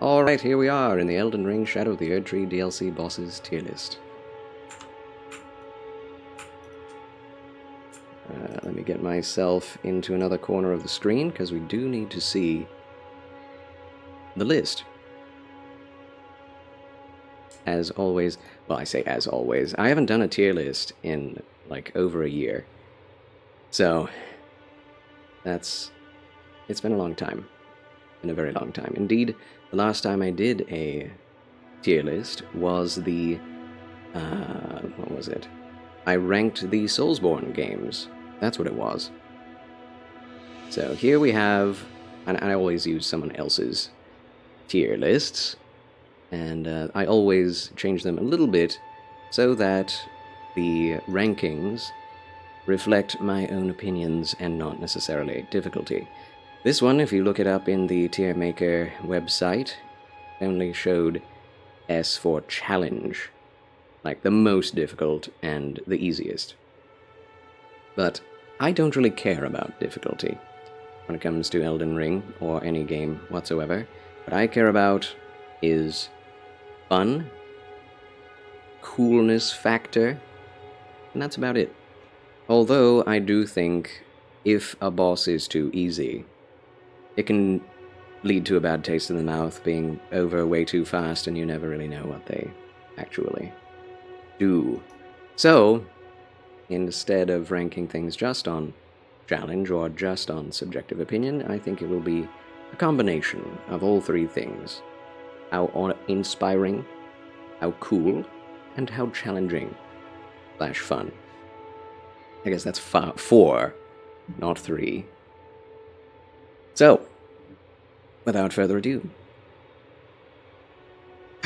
Alright, here we are in the Elden Ring Shadow of the Erdtree DLC bosses tier list. Let me get myself into another corner of the screen, because we do need to see the list. As always, well, I say as always, I haven't done a tier list in, like, over a year. So, it's been a long time. In a very long time. Indeed, the last time I did a tier list was the, what was it? I ranked the Soulsborne games. That's what it was. So here we have, and I always use someone else's tier lists, and I always change them a little bit so that the rankings reflect my own opinions and not necessarily difficulty. This one, if you look it up in the Tier Maker website, only showed S for challenge, like the most difficult and the easiest. But I don't really care about difficulty when it comes to Elden Ring or any game whatsoever. What I care about is fun, coolness factor, and that's about it. Although I do think if a boss is too easy, it can lead to a bad taste in the mouth, being over way too fast, and you never really know what they actually do. So, instead of ranking things just on challenge or just on subjective opinion, I think it will be a combination of all three things. How inspiring, how cool, and how challenging / fun. I guess that's 4, not 3. So, without further ado,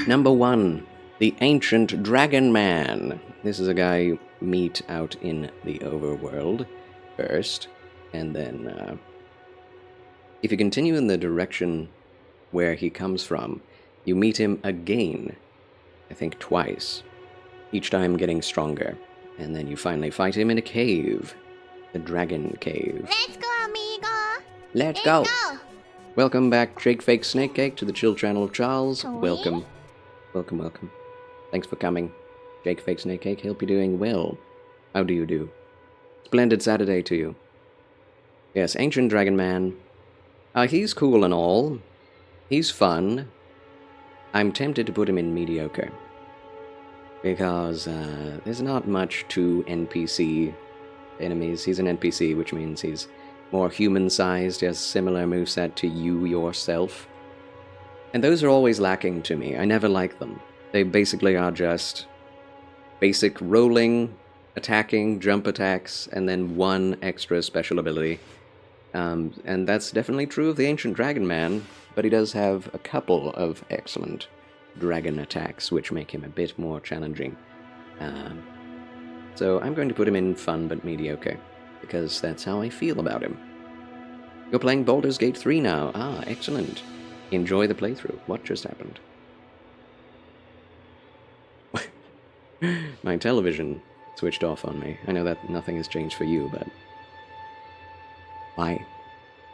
number 1, the Ancient Dragon Man. This is a guy you meet out in the overworld first, and then if you continue in the direction where he comes from, you meet him again, I think twice, each time getting stronger, and then you finally fight him in a cave, the Dragon Cave. Let's go, amigo! Let's go! Welcome back, Shake Fake Snake Cake, to the chill channel of Charles. Welcome. Welcome, welcome. Thanks for coming. Shake Fake Snake Cake, hope you're doing well. How do you do? Splendid Saturday to you. Yes, Ancient Dragon Man. He's cool and all. He's fun. I'm tempted to put him in mediocre, because there's not much to NPC enemies. He's an NPC, which means he's more human-sized, has similar moveset to you yourself. And those are always lacking to me. I never like them. They basically are just basic rolling, attacking, jump attacks, and then one extra special ability. And that's definitely true of the Ancient Dragon Man, but he does have a couple of excellent dragon attacks, which make him a bit more challenging. So I'm going to put him in fun but mediocre, because that's how I feel about him. You're playing Baldur's Gate 3 now. Ah, excellent. Enjoy the playthrough. What just happened? My television switched off on me. I know that nothing has changed for you, but why?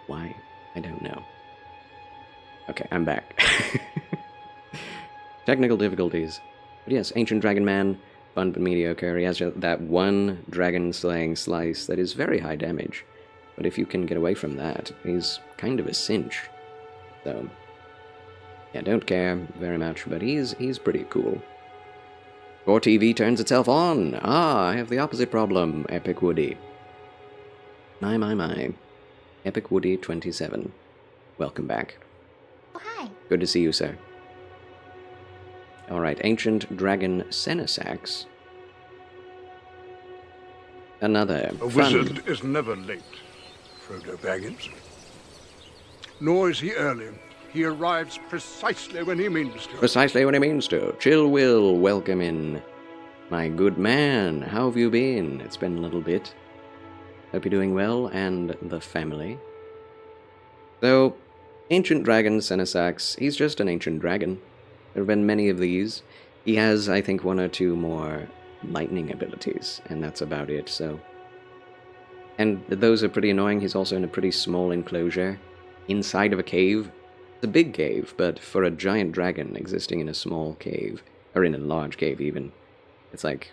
Why? I don't know. Okay, I'm back. Technical difficulties. But yes, Ancient Dragon Man, fun but mediocre. He has that one dragon-slaying slice that is very high damage. But if you can get away from that, he's kind of a cinch. So, yeah, don't care very much, but he's pretty cool. Your TV turns itself on. Ah, I have the opposite problem, Epic Woody. My. Epic Woody 27. Welcome back. Oh, hi. Good to see you, sir. Alright, Ancient Dragon Senesax. Another A fun. wizard is never late, Frodo Baggins. Nor is he early. He arrives precisely when he means to. Precisely what he means to. Chill Will, welcome in. My good man, how have you been? It's been a little bit. Hope you're doing well, and the family. So, Ancient Dragon Senesax, he's just an ancient dragon. There have been many of these. He has, I think, 1 or 2 more lightning abilities, and that's about it, so. And those are pretty annoying. He's also in a pretty small enclosure, inside of a cave. a big cave, but for a giant dragon existing in a small cave, or in a large cave even, it's like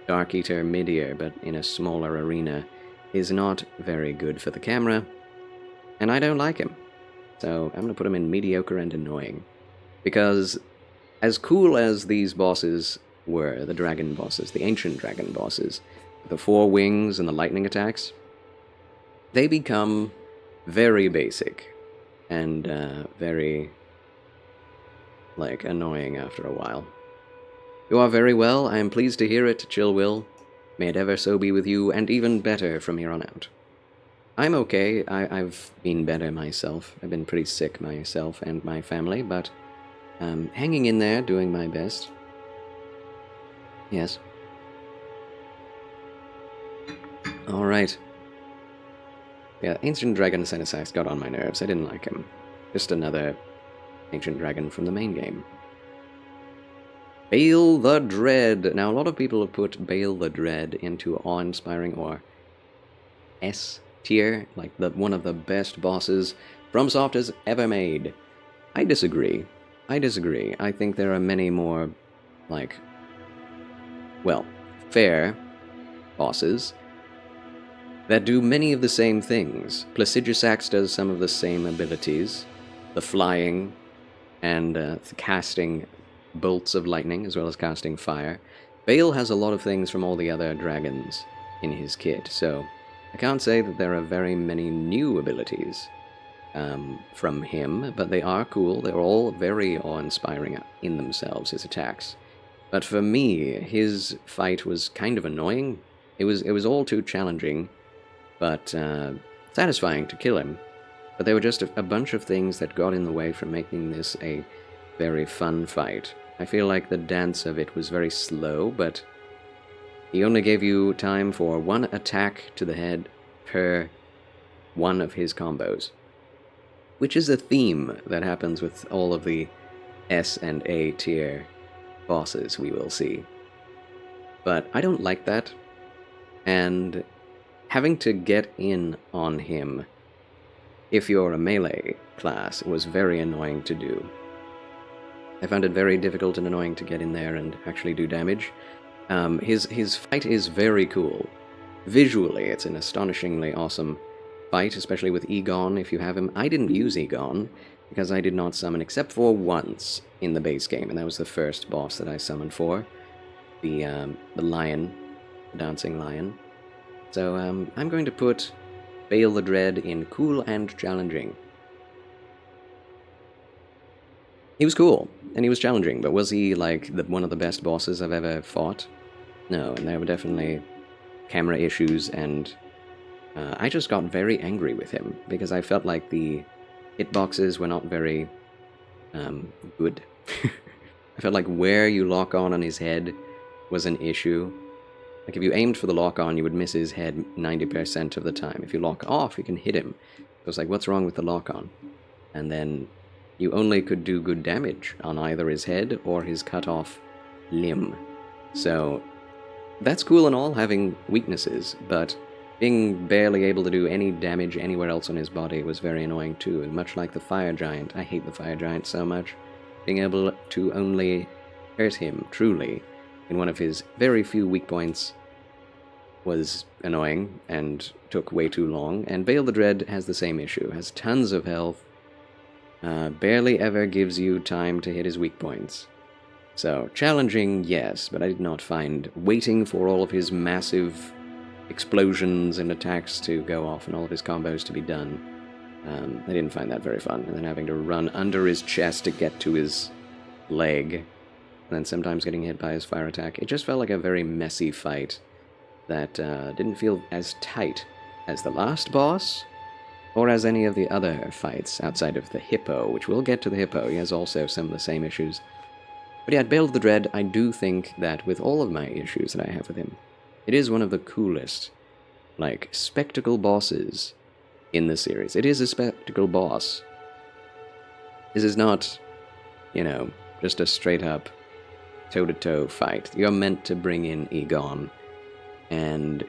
Dark Eater mid-ear, but in a smaller arena, is not very good for the camera, and I don't like him. So I'm going to put him in mediocre and annoying. Because as cool as these bosses were, the dragon bosses, the ancient dragon bosses, the 4 wings and the lightning attacks, they become very basic and very, like, annoying after a while. You are very well. I am pleased to hear it, Chill Will. May it ever so be with you, and even better from here on out. I'm okay. I've been better myself. I've been pretty sick myself and my family, but hanging in there, doing my best. Yes. Alright. Yeah, Ancient Dragon Senesax got on my nerves. I didn't like him. Just another Ancient Dragon from the main game. Bale the Dread. Now, a lot of people have put Bale the Dread into awe-inspiring or S tier, like one of the best bosses FromSoft has ever made. I disagree. I think there are many more, like, well, fair bosses that do many of the same things. Placidusax does some of the same abilities, the flying and casting bolts of lightning, as well as casting fire. Bale has a lot of things from all the other dragons in his kit, so I can't say that there are very many new abilities from him, but they are cool. They're all very awe-inspiring in themselves, his attacks. But for me, his fight was kind of annoying. It was all too challenging, but satisfying to kill him. But there were just a bunch of things that got in the way from making this a very fun fight. I feel like the dance of it was very slow, but he only gave you time for 1 attack to the head per one of his combos, which is a theme that happens with all of the S and A tier bosses we will see. But I don't like that, and having to get in on him if you're a melee class was very annoying to do. I found it very difficult and annoying to get in there and actually do damage. His fight is very cool. Visually, it's an astonishingly awesome fight, especially with Egon, if you have him. I didn't use Egon, because I did not summon except for once in the base game, and that was the first boss that I summoned for. The lion, the dancing lion. So, I'm going to put Bale the Dread in cool and challenging. He was cool, and he was challenging, but was he, like, one of the best bosses I've ever fought? No, and there were definitely camera issues, and I just got very angry with him, because I felt like the hitboxes were not very good. I felt like where you lock on his head was an issue. Like, if you aimed for the lock-on, you would miss his head 90% of the time. If you lock off, you can hit him. It was like, what's wrong with the lock-on? And then you only could do good damage on either his head or his cut-off limb. So, that's cool and all, having weaknesses, but being barely able to do any damage anywhere else on his body was very annoying too, and much like the Fire Giant, I hate the Fire Giant so much. Being able to only hurt him, truly, in one of his very few weak points was annoying and took way too long, and Bale the Dread has the same issue, has tons of health, barely ever gives you time to hit his weak points. So, challenging, yes, but I did not find waiting for all of his massive explosions and attacks to go off and all of his combos to be done. I didn't find that very fun, and then having to run under his chest to get to his leg, and then sometimes getting hit by his fire attack. It just felt like a very messy fight that didn't feel as tight as the last boss, or as any of the other fights outside of the Hippo, which we'll get to the Hippo. He has also some of the same issues. But yeah, Bale of the Dread, I do think that with all of my issues that I have with him, it is one of the coolest, like, spectacle bosses in the series. It is a spectacle boss. This is not, you know, just a straight-up toe-to-toe fight. You're meant to bring in Egon and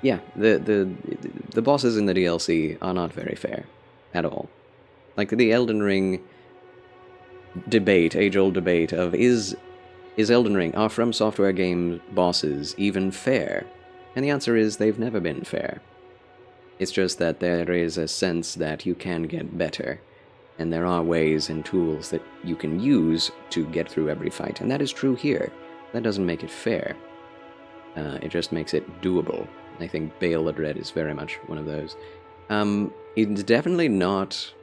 yeah, the bosses in the DLC are not very fair at all. Like the Elden Ring debate, age-old debate of is Elden Ring, are From Software game bosses even fair? And the answer is they've never been fair. It's just that there is a sense that you can get better, and there are ways and tools that you can use to get through every fight, and that is true here. That doesn't make it fair. It just makes it doable. I think Bale the Dread is very much one of those. He's definitely not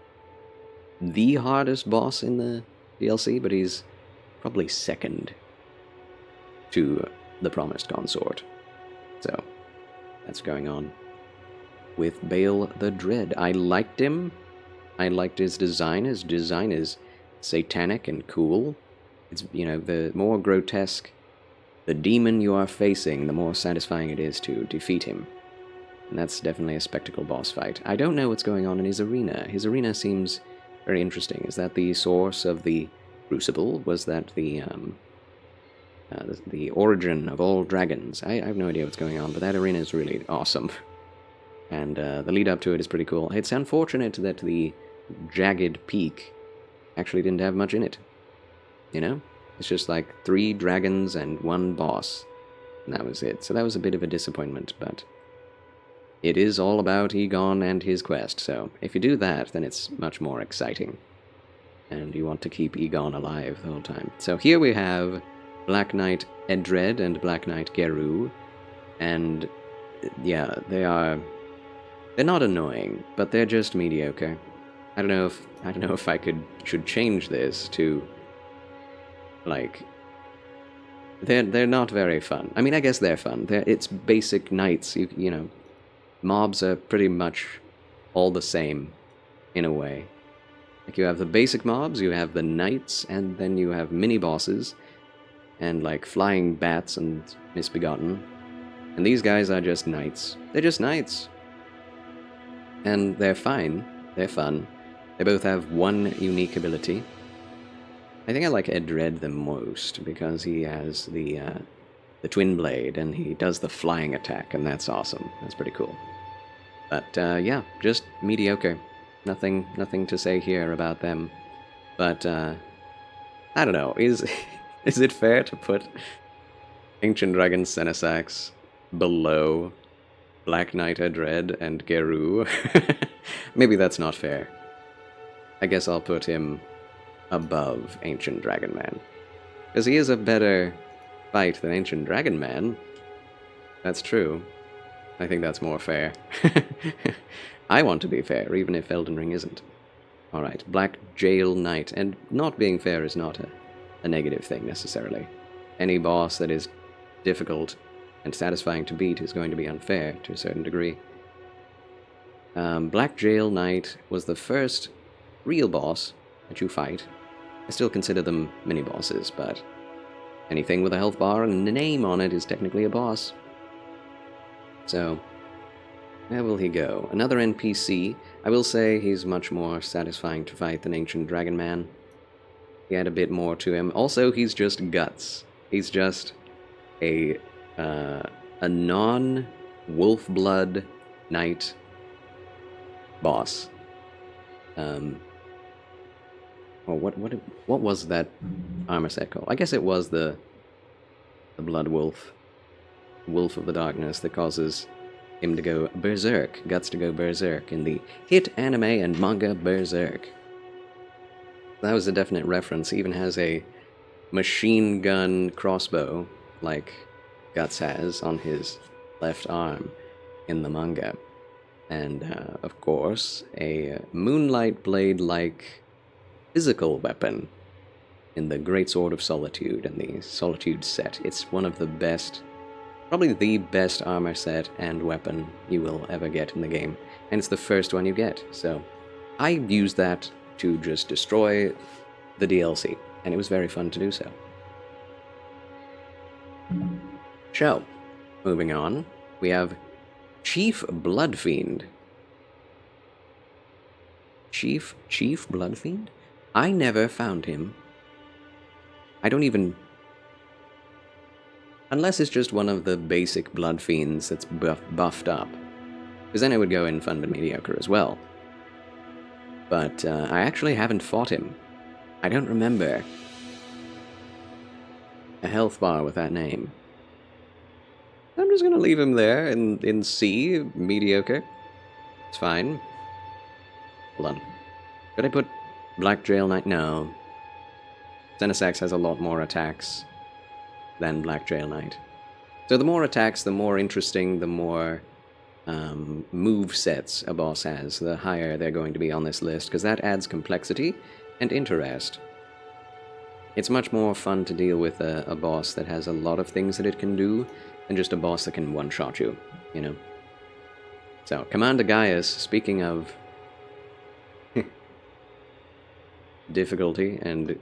the hardest boss in the DLC, but he's probably second to the Promised Consort. So, that's going on with Bale the Dread. I liked him. I liked his design. His design is satanic and cool. It's, the more grotesque the demon you are facing, the more satisfying it is to defeat him. And that's definitely a spectacle boss fight. I don't know what's going on in his arena. His arena seems very interesting. Is that the source of the Crucible? Was that the origin of all dragons? I have no idea what's going on, but that arena is really awesome. And the lead up to it is pretty cool. It's unfortunate that the jagged peak actually didn't have much in it. It's just like 3 dragons and 1 boss, and that was it. So that was a bit of a disappointment, but it is all about Egon and his quest, so if you do that, then it's much more exciting. And you want to keep Egon alive the whole time. So here we have Black Knight Edred and Black Knight Geru, and yeah, they're not annoying, but they're just mediocre. I don't know if I should change this to, like, they're not very fun. I mean, I guess they're fun. It's basic knights. Mobs are pretty much all the same, in a way. Like, you have the basic mobs, you have the knights, and then you have mini-bosses, and, like, flying bats and misbegotten. And these guys are just knights. They're just knights. And they're fine. They're fun. They both have one unique ability. I think I like Edred the most, because he has the Twin Blade, and he does the flying attack, and that's awesome. That's pretty cool. But, yeah, just mediocre. Nothing to say here about them. But, I don't know, is it fair to put Ancient Dragon Senesax below Black Knight Edred and Geru? Maybe that's not fair. I guess I'll put him above Ancient Dragon Man, because he is a better fight than Ancient Dragon Man. That's true. I think that's more fair. I want to be fair, even if Elden Ring isn't. Alright, Black Jail Knight. And not being fair is not a negative thing, necessarily. Any boss that is difficult and satisfying to beat is going to be unfair, to a certain degree. Black Jail Knight was the first real boss that you fight. I still consider them mini-bosses, but anything with a health bar and a name on it is technically a boss. So, where will he go? Another NPC. I will say he's much more satisfying to fight than Ancient Dragon Man. He had a bit more to him. Also, he's just guts. He's just a non-wolf blood knight boss. What was that armor set called? I guess it was the Blood Wolf. Wolf of the Darkness that causes him to go berserk. Guts to go berserk in the hit anime and manga Berserk. That was a definite reference. He even has a machine gun crossbow, like Guts has, on his left arm in the manga. And, of course, a moonlight blade-like physical weapon in the Greatsword of Solitude and the Solitude set. It's one of the best, probably the best armor set and weapon you will ever get in the game. And it's the first one you get, so I used that to just destroy the DLC, and it was very fun to do so. So, moving on, we have Chief Bloodfiend. Chief Bloodfiend? I never found him. I don't even Unless it's just one of the basic blood fiends that's buffed up. Because then it would go in fun but mediocre as well. But I actually haven't fought him. I don't remember a health bar with that name. I'm just gonna leave him there in C, mediocre. It's fine. Hold on. Could I put Black Jail Knight? No. Senesax has a lot more attacks than Black Jail Knight. So the more attacks, the more interesting, the more move sets a boss has, the higher they're going to be on this list, because that adds complexity and interest. It's much more fun to deal with a boss that has a lot of things that it can do than just a boss that can one-shot you, you know? So, Commander Gaius, speaking of difficulty and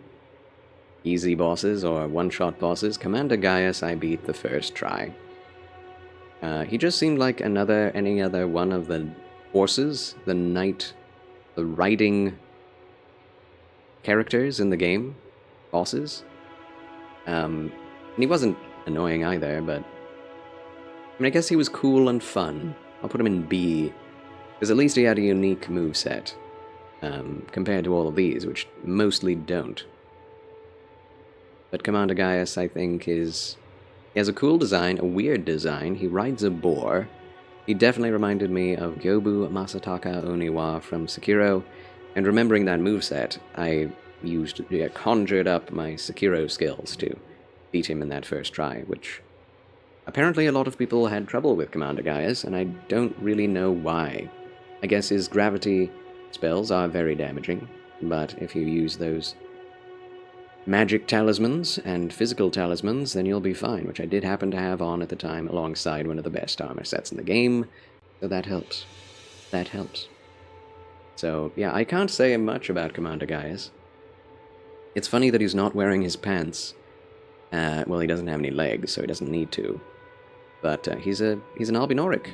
easy bosses or one-shot bosses, Commander Gaius I beat the first try. He just seemed like any other one of the horses, the knight, the riding characters in the game, bosses. And he wasn't annoying either, but I mean, I guess he was cool and fun. I'll put him in B, because at least he had a unique moveset, compared to all of these, which mostly don't. But Commander Gaius, I think, he has a cool design, a weird design. He rides a boar. He definitely reminded me of Gyobu Masataka Oniwa from Sekiro, and remembering that moveset, I conjured up my Sekiro skills to beat him in that first try, which apparently a lot of people had trouble with Commander Gaius, and I don't really know why. I guess his gravity spells are very damaging, but if you use those magic talismans and physical talismans, then you'll be fine, which I did happen to have on at the time alongside one of the best armor sets in the game, so that helps. That helps. So, yeah, I can't say much about Commander Gaius. It's funny that he's not wearing his pants. Well, he doesn't have any legs, so he doesn't need to. But he's an Albinoric,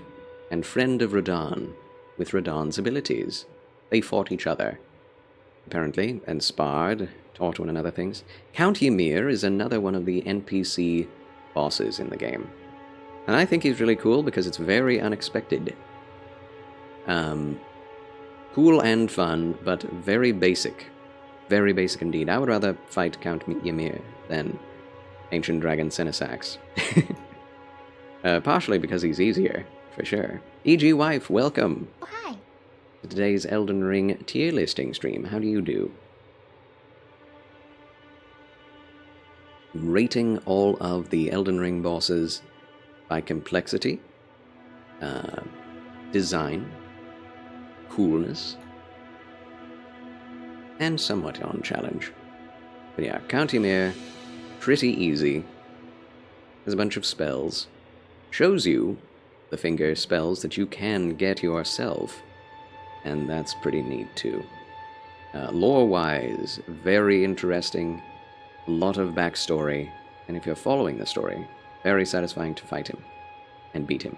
and friend of Radahn, with Radahn's abilities. They fought each other, apparently, and sparred, taught one another things. Count Ymir is another one of the NPC bosses in the game. And I think he's really cool because it's very unexpected. Cool and fun, but very basic. Very basic indeed. I would rather fight Count Ymir than Ancient Dragon Senesax. Partially because he's easier, for sure. E.G. Wife, welcome Oh, hi. to today's Elden Ring tier listing stream. How do you do? Rating all of the Elden Ring bosses by complexity, design, coolness, and somewhat on challenge. But yeah, Count Ymir, pretty easy. There's a bunch of spells. Shows you the finger spells that you can get yourself, and that's pretty neat too. Lore-wise, very interesting, a lot of backstory, and if you're following the story, very satisfying to fight him and beat him.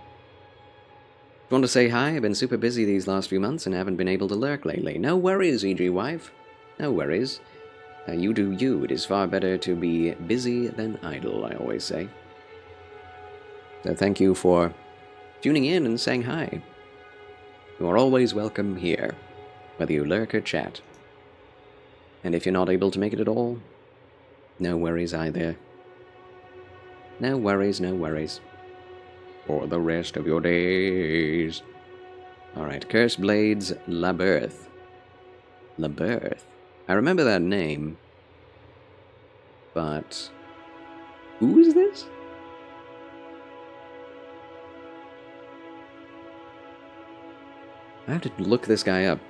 Want to say hi? I've been super busy these last few months and haven't been able to lurk lately. No worries, E.G. Wife. No worries. You do you. It is far better to be busy than idle, I always say. So thank you for tuning in and saying hi. You are always welcome here, whether you lurk or chat. And if you're not able to make it at all, no worries either. No worries, no worries. For the rest of your days. Alright, Cursed Blades Labirth. Labirth. I remember that name. But who is this? I have to look this guy up,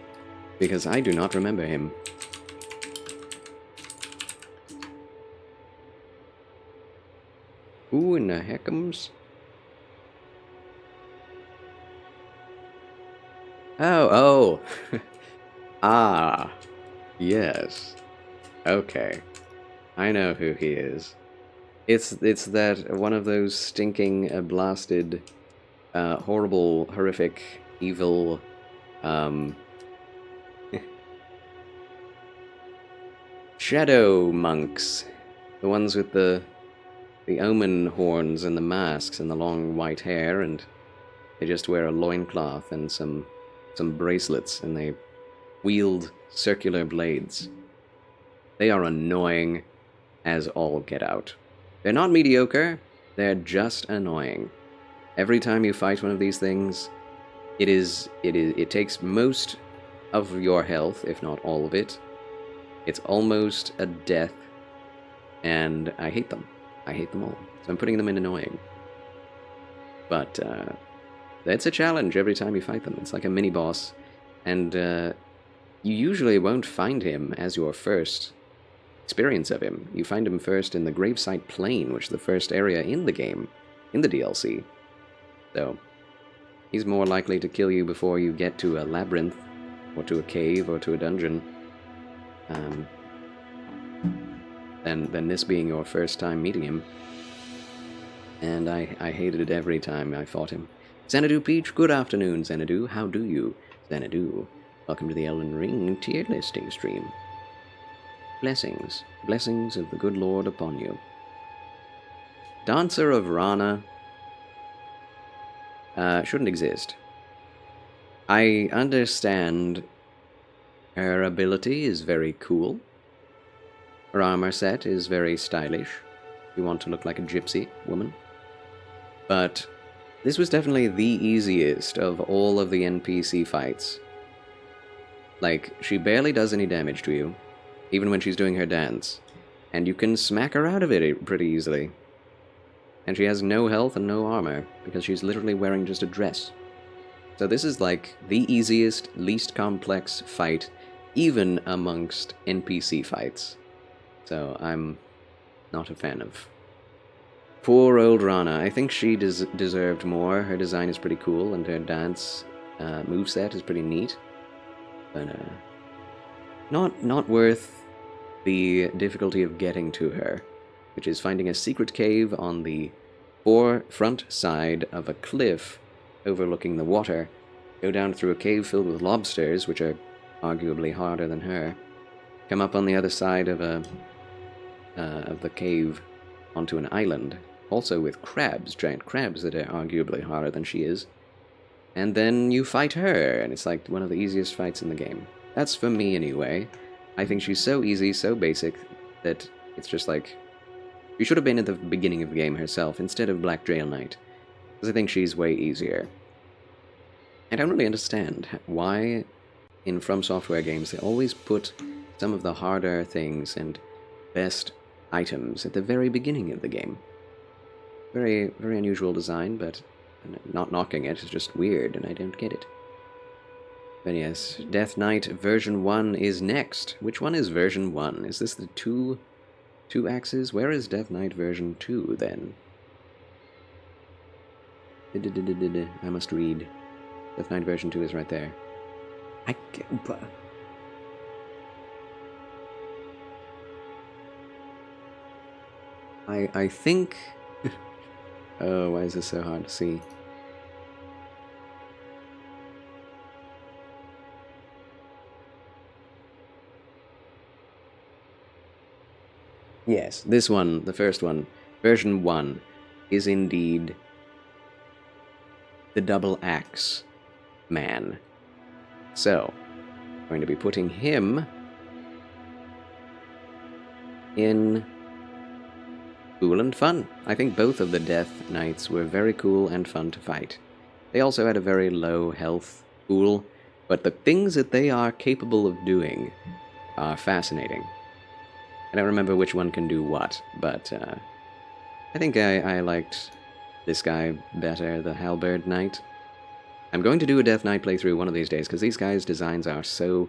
because I do not remember him. Who in the heckums? Oh. Ah. Yes. Okay. I know who he is. It's that one of those stinking, blasted, horrible, horrific, evil, shadow monks. The ones with the the omen horns and the masks and the long white hair, and they just wear a loincloth and some bracelets, and they wield circular blades. They are annoying as all get out. They're not mediocre, they're just annoying. Every time you fight one of these things, it takes most of your health, if not all of it. It's almost a death, and I hate them. I hate them all. So I'm putting them in annoying. But it's a challenge every time you fight them. It's like a mini-boss, and you usually won't find him as your first experience of him. You find him first in the Gravesite Plain, which is the first area in the game, in the DLC. So he's more likely to kill you before you get to a labyrinth, or to a cave, or to a dungeon, than this being your first time meeting him. And I hated it every time I fought him. Xanadu Peach, good afternoon, Xanadu. How do you, Xanadu? Welcome to the Elden Ring tier listing stream. Blessings. Blessings of the good Lord upon you. Dancer of Rana shouldn't exist. I understand her ability is very cool. Her armor set is very stylish. You want to look like a gypsy woman. But this was definitely the easiest of all of the NPC fights. Like, she barely does any damage to you, even when she's doing her dance, and you can smack her out of it pretty easily. And she has no health and no armor, because she's literally wearing just a dress. So this is like the easiest, least complex fight, even amongst NPC fights. So I'm not a fan of. Poor old Rana. I think she deserved more. Her design is pretty cool, and her dance moveset is pretty neat. But not worth the difficulty of getting to her, which is finding a secret cave on the front side of a cliff overlooking the water, go down through a cave filled with lobsters, which are arguably harder than her, come up on the other side of the cave onto an island, also with crabs, giant crabs that are arguably harder than she is, and then you fight her, and it's like one of the easiest fights in the game. That's for me anyway. I think she's so easy, so basic, that it's just like, she should have been at the beginning of the game herself instead of Black Jail Knight, because I think she's way easier. I don't really understand why in From Software games they always put some of the harder things and best items at the very beginning of the game. Very, very unusual design, but not knocking it, it's just weird, and I don't get it. But yes, Death Knight version 1 is next. Which one is version 1? Is this the two axes? Where is Death Knight version 2, then? I must read. Death Knight version 2 is right there. I think... Oh, why is this so hard to see? Yes, this one, the first one, version 1, is indeed the double axe man. So, I'm going to be putting him in cool and fun. I think both of the Death Knights were very cool and fun to fight. They also had a very low health pool, but the things that they are capable of doing are fascinating. I don't remember which one can do what, but I think I liked this guy better, the Halberd Knight. I'm going to do a Death Knight playthrough one of these days, because these guys' designs are so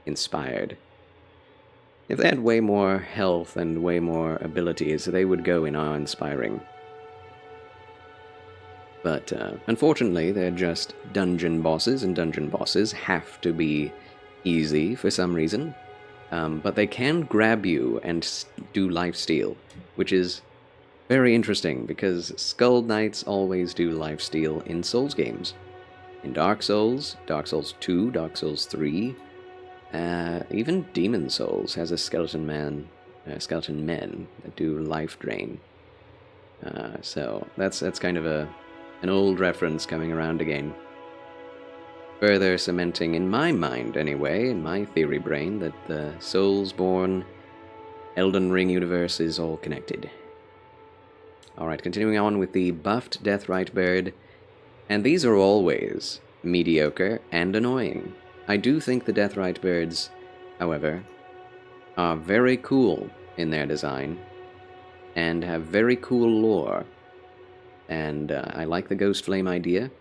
inspired. If they had way more health and way more abilities, they would go in awe-inspiring. But unfortunately, they're just dungeon bosses, and dungeon bosses have to be easy for some reason. But they can grab you and do lifesteal, which is very interesting, because Skull Knights always do lifesteal in Souls games. In Dark Souls 2, Dark Souls 3, even Demon Souls has a skeleton men that do life drain. So that's kind of an old reference coming around again. Further cementing in my mind, anyway, in my theory brain, that the Soulsborne Elden Ring universe is all connected. Alright, continuing on with the buffed Deathrite Bird, and these are always mediocre and annoying. I do think the Deathrite Birds, however, are very cool in their design, and have very cool lore, and I like the Ghost Flame idea,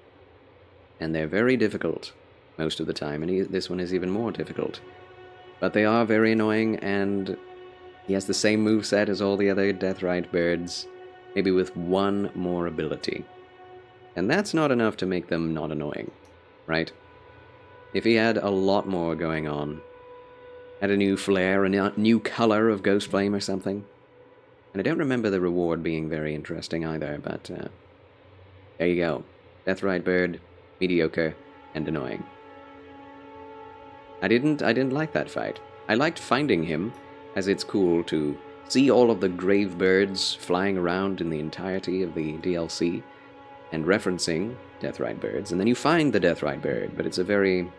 and they're very difficult most of the time, and this one is even more difficult. But they are very annoying, and he has the same moveset as all the other Deathrite Birds, maybe with one more ability. And that's not enough to make them not annoying, right? If he had a lot more going on, had a new flare, a new color of Ghost Flame or something. And I don't remember the reward being very interesting either, but there you go. Deathrite Bird, mediocre, and annoying. I didn't like that fight. I liked finding him, as it's cool to see all of the grave birds flying around in the entirety of the DLC, and referencing Deathrite Birds, and then you find the Deathrite Bird, but it's a very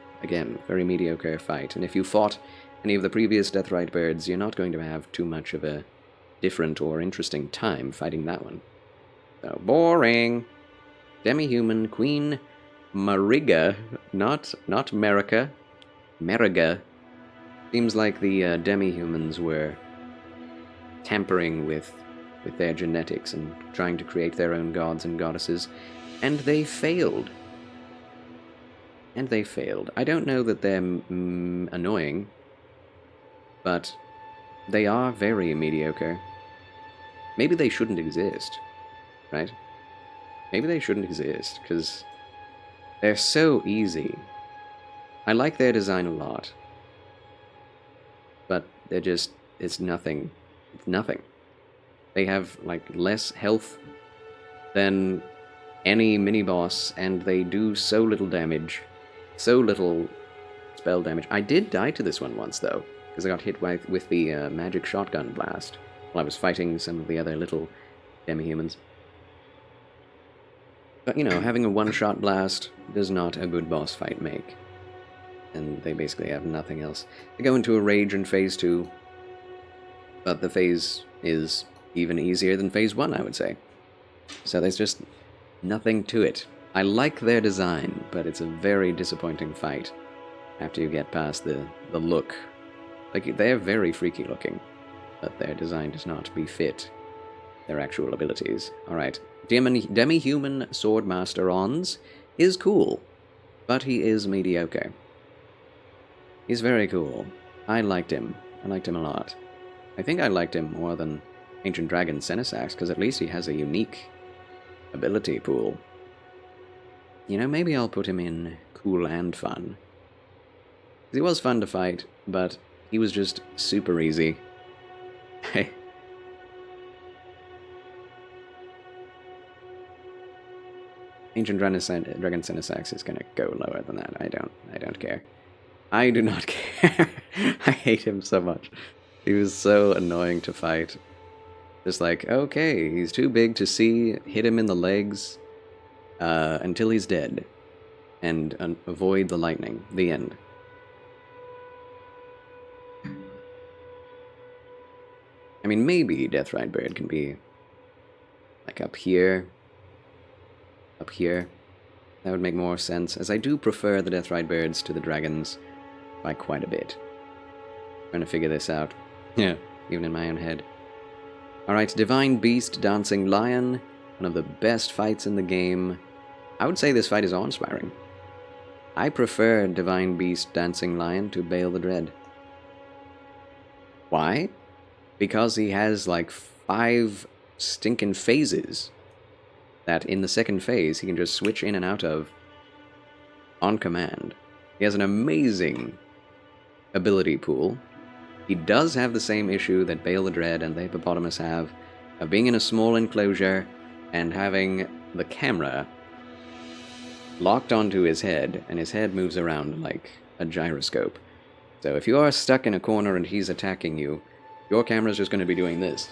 mediocre fight, and if you fought any of the previous Deathrite Birds, you're not going to have too much of a different or interesting time fighting that one. So, boring! Demi-human Queen Mariga, not Merica, Meriga. Seems like the demi-humans were tampering with their genetics and trying to create their own gods and goddesses, and they failed. I don't know that they're annoying, but they are very mediocre. Maybe they shouldn't exist, right? Maybe they shouldn't exist, because they're so easy. I like their design a lot, but they're just, it's nothing. It's nothing. They have, like, less health than any mini-boss, and they do so little damage. So little spell damage. I did die to this one once, though, because I got hit with the magic shotgun blast while I was fighting some of the other little demi-humans. But, you know, having a one-shot blast does not a good boss fight make. And they basically have nothing else. They go into a rage in Phase 2, but the phase is even easier than Phase 1, I would say. So there's just nothing to it. I like their design, but it's a very disappointing fight after you get past the look. Like, they're very freaky looking, but their design does not befit their actual abilities. Alright, Demi-human Swordmaster Ons is cool, but he is mediocre. He's very cool. I liked him. I liked him a lot. I think I liked him more than Ancient Dragon Senesax, because at least he has a unique ability pool. You know, maybe I'll put him in cool and fun. He was fun to fight, but he was just super easy. Ancient Dragon Senesax is gonna go lower than that. I don't care. I do not care. I hate him so much. He was so annoying to fight. Just like, okay, he's too big to see, hit him in the legs until he's dead, and avoid the lightning. The end. I mean, maybe Deathrite Bird can be, like, up here. Up here. That would make more sense, as I do prefer the Deathrite Birds to the dragons by quite a bit. Trying to figure this out. Yeah, even in my own head. Alright, Divine Beast Dancing Lion. One of the best fights in the game. I would say this fight is awe-inspiring. I prefer Divine Beast Dancing Lion to Bale the Dread. Why? Because he has like 5 stinking phases that in the second phase he can just switch in and out of on command. He has an amazing ability pool. He does have the same issue that Bale the Dread and the Hippopotamus have, of being in a small enclosure and having the camera locked onto his head, and his head moves around like a gyroscope. So if you are stuck in a corner and he's attacking you, your camera's just going to be doing this.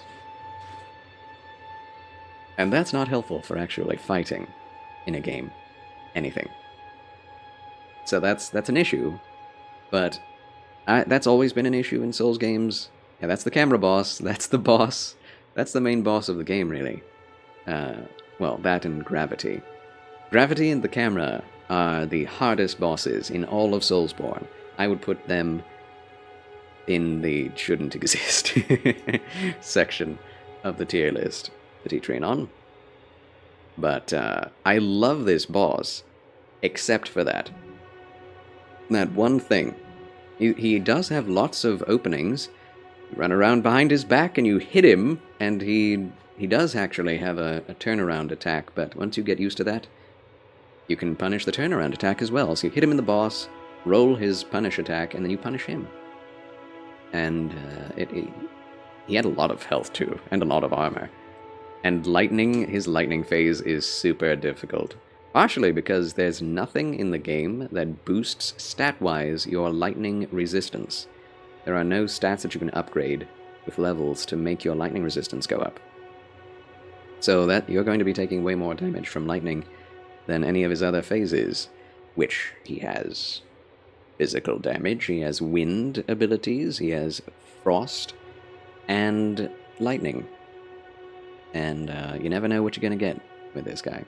And that's not helpful for actually fighting in a game. Anything. So that's an issue, but that's always been an issue in Souls games. Yeah, that's the camera boss, that's the boss, that's the main boss of the game, really. Well, that and Gravity. Gravity and the camera are the hardest bosses in all of Soulsborne. I would put them in the shouldn't exist section of the tier list that he train on. But I love this boss, except for that one thing. He does have lots of openings. You run around behind his back and you hit him, and he does actually have a turnaround attack, but once you get used to that, you can punish the turnaround attack as well. So you hit him in the boss, roll his punish attack, and then you punish him. And he had a lot of health too, and a lot of armor. And his lightning phase is super difficult. Partially because there's nothing in the game that boosts stat-wise your lightning resistance. There are no stats that you can upgrade with levels to make your lightning resistance go up. So that you're going to be taking way more damage from lightning than any of his other phases, which he has physical damage, he has wind abilities, he has frost, and lightning. And you never know what you're going to get with this guy.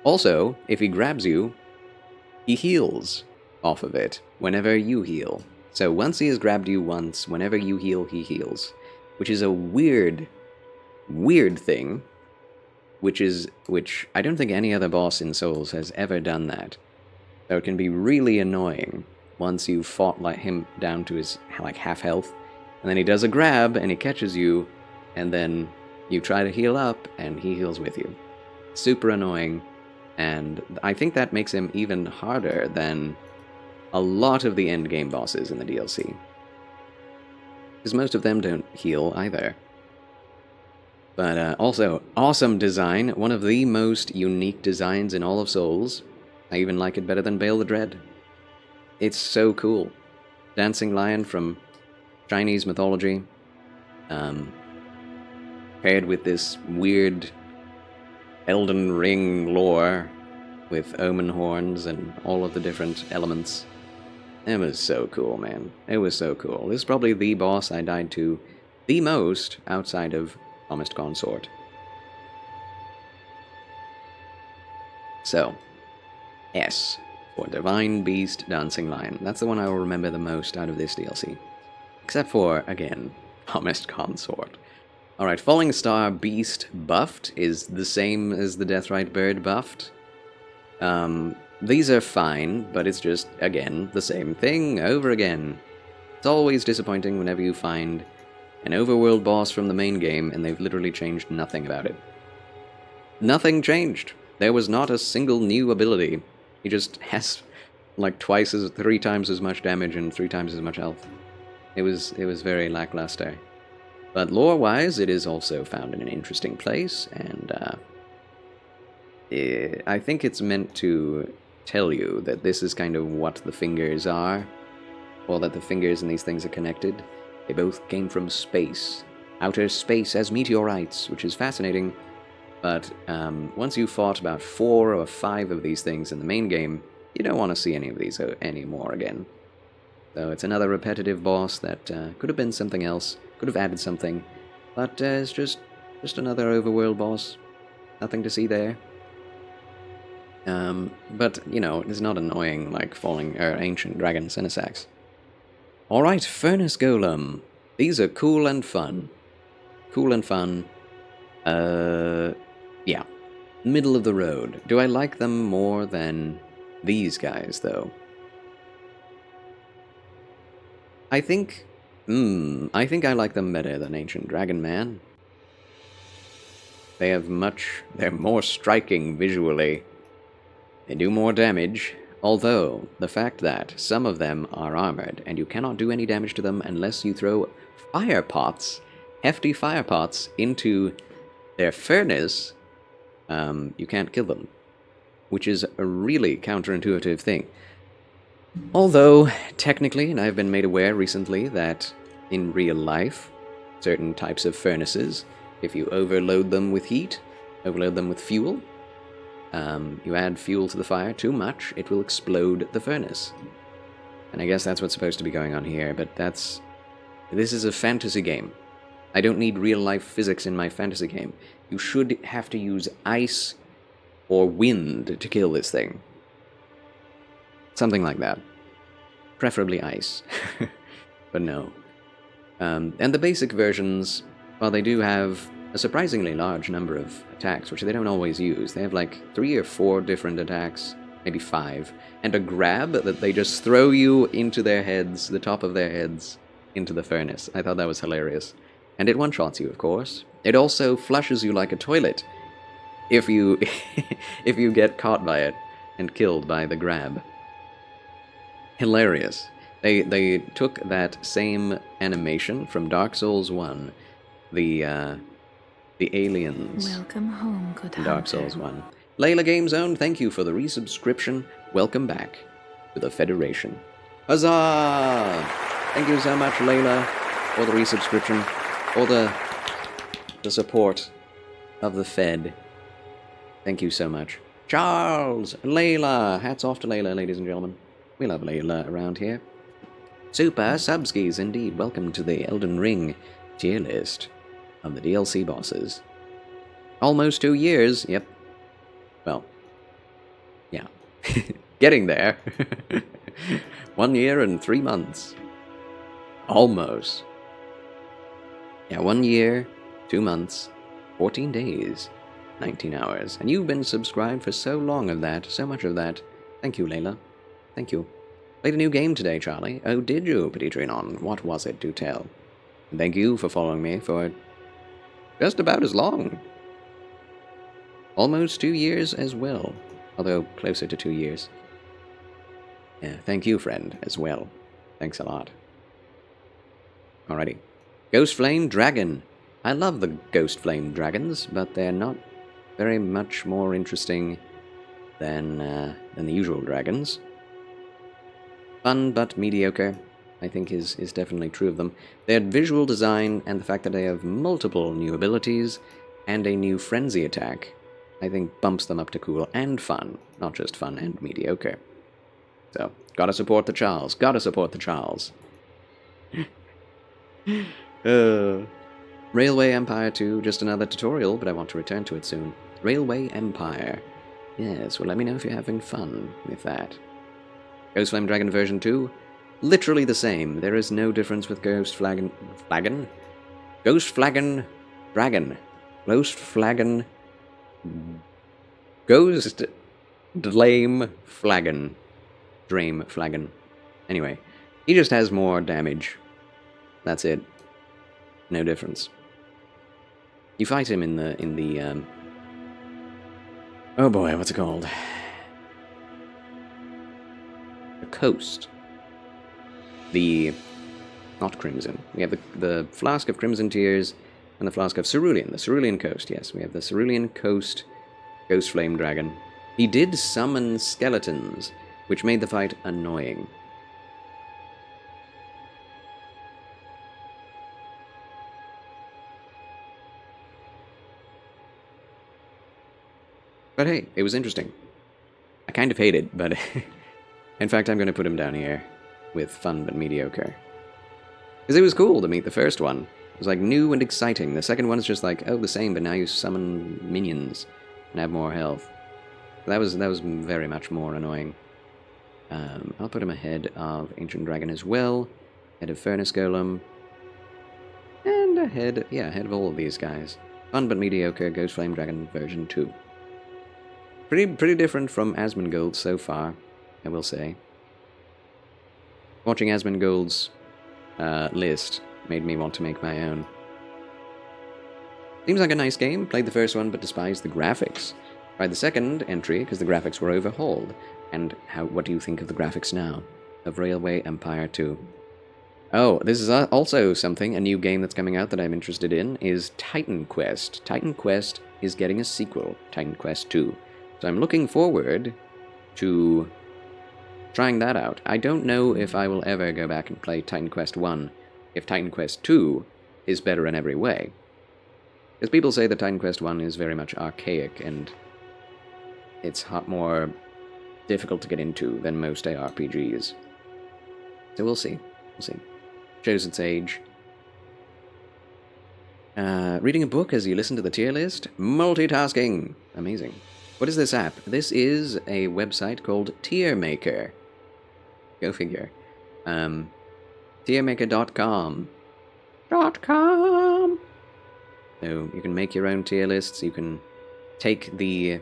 Also, if he grabs you, he heals off of it whenever you heal. So once he has grabbed you once, whenever you heal, he heals. Which is a weird thing, which I don't think any other boss in Souls has ever done that. So it can be really annoying once you've fought him down to his half health, and then he does a grab and he catches you, and then you try to heal up and he heals with you. Super annoying. And I think that makes him even harder than a lot of the endgame bosses in the DLC. Because most of them don't heal either. But also, awesome design. One of the most unique designs in all of Souls. I even like it better than Bale the Dread. It's so cool. Dancing lion from Chinese mythology. Paired with this weird Elden Ring lore with omen horns and all of the different elements. It was so cool, man. It was so cool. This is probably the boss I died to the most outside of Promised Consort. So, S for Divine Beast Dancing Lion. That's the one I will remember the most out of this DLC. Except for, again, Promised Consort. Alright, Falling Star Beast buffed is the same as the Deathrite Bird buffed. These are fine, but it's just, again, the same thing over again. It's always disappointing whenever you find an overworld boss from the main game and they've literally changed nothing about it. Nothing changed. There was not a single new ability. He just has like 3 times as much damage and 3 times as much health. It was very lackluster. But lore-wise, it is also found in an interesting place, and I think it's meant to tell you that this is kind of what the fingers are, or that the fingers in these things are connected. They both came from space. Outer space as meteorites, which is fascinating, but once you've fought about 4 or 5 of these things in the main game, you don't want to see any of these anymore again. So it's another repetitive boss that could have been something else, could have added something, but it's just another overworld boss. Nothing to see there. But, you know, it's not annoying like Ancient Dragon Cinesax. Alright, Furnace Golem. These are cool and fun. Cool and fun. Yeah. Middle of the road. Do I like them more than these guys, though? I think I like them better than Ancient Dragon Man. They're more striking visually. They do more damage, although the fact that some of them are armored, and you cannot do any damage to them unless you throw fire pots, hefty fire pots, into their furnace, you can't kill them. Which is a really counterintuitive thing. Although, technically, and I've been made aware recently that in real life, certain types of furnaces, if you overload them with heat, overload them with fuel. You add fuel to the fire too much, it will explode the furnace. And I guess that's what's supposed to be going on here, but this is a fantasy game. I don't need real-life physics in my fantasy game. You should have to use ice or wind to kill this thing. Something like that. Preferably ice. But no. And the basic versions, well, they do have a surprisingly large number of attacks, which they don't always use. They have like 3 or 4 different attacks, maybe 5, and a grab that they just throw you into their heads, the top of their heads, into the furnace. I thought that was hilarious. And it one-shots you, of course. It also flushes you like a toilet if you if you get caught by it and killed by the grab. Hilarious. They took that same animation from Dark Souls 1, the aliens. Welcome home, good hunter. Dark Souls 1. Layla Game Zone, thank you for the resubscription. Welcome back to the Federation. Huzzah! Thank you so much, Layla, for the resubscription, for the support of the Fed. Thank you so much. Charles! Layla! Hats off to Layla, ladies and gentlemen. We love Layla around here. Super Subskis, indeed. Welcome to the Elden Ring tier list of the DLC bosses. Almost 2 years, yep. Well, yeah. Getting there. 1 year and 3 months. Almost. Yeah, 1 year, 2 months, 14 days, 19 hours. And you've been subscribed for so long of that, so much of that. Thank you, Layla. Thank you. Played a new game today, Charlie. Oh, did you, Petitrinon? What was it? Do tell. And thank you for following me for just about as long. Almost 2 years as well. Although, closer to 2 years. Yeah, thank you, friend, as well. Thanks a lot. Alrighty. Ghost Flame Dragon. I love the Ghost Flame Dragons, but they're not very much more interesting than the usual dragons. Fun but mediocre, I think is definitely true of them. Their visual design and the fact that they have multiple new abilities and a new frenzy attack, I think bumps them up to cool and fun, not just fun and mediocre. So, gotta support the Charles, gotta support the Charles. Railway Empire 2, just another tutorial, but I want to return to it soon. Railway Empire. Yes, well let me know if you're having fun with that. Ghost Flame Dragon version 2, literally the same. There is no difference with Ghost Flagon... Flagon? Ghost Flagon Dragon. Ghost Flagon... Ghost... Flame Flagon. Dream Flagon. Anyway, he just has more damage. That's it. No difference. You fight him in the oh boy, what's it called? The coast. Not Crimson. We have the Flask of Crimson Tears and the Flask of Cerulean. The Cerulean Coast, yes. We have the Cerulean Coast Ghost Flame Dragon. He did summon skeletons, which made the fight annoying. But hey, it was interesting. I kind of hate it, but in fact I'm going to put him down here with fun but mediocre. Because it was cool to meet the first one. It was like new and exciting. The second one is just like, oh, the same, but now you summon minions and have more health. That was very much more annoying. I'll put him ahead of Ancient Dragon as well, ahead of Furnace Golem, and ahead of all of these guys. Fun but mediocre Ghost Flame Dragon version 2. Pretty different from Asmongold so far, I will say. Watching Asmongold's list made me want to make my own. Seems like a nice game. Played the first one, but despised the graphics. Tried the second entry because the graphics were overhauled. And what do you think of the graphics now of Railway Empire 2? Oh, this is also something, a new game that's coming out that I'm interested in, is Titan Quest. Titan Quest is getting a sequel, Titan Quest 2. So I'm looking forward to trying that out. I don't know if I will ever go back and play Titan Quest 1 if Titan Quest 2 is better in every way. Because people say that Titan Quest 1 is very much archaic, and it's more difficult to get into than most ARPGs. So we'll see. We'll see. Shows its age. Reading a book as you listen to the tier list? Multitasking! Amazing. What is this app? This is a website called Tier Maker. Go figure. Tiermaker.com. .com. So you can make your own tier lists. You can take the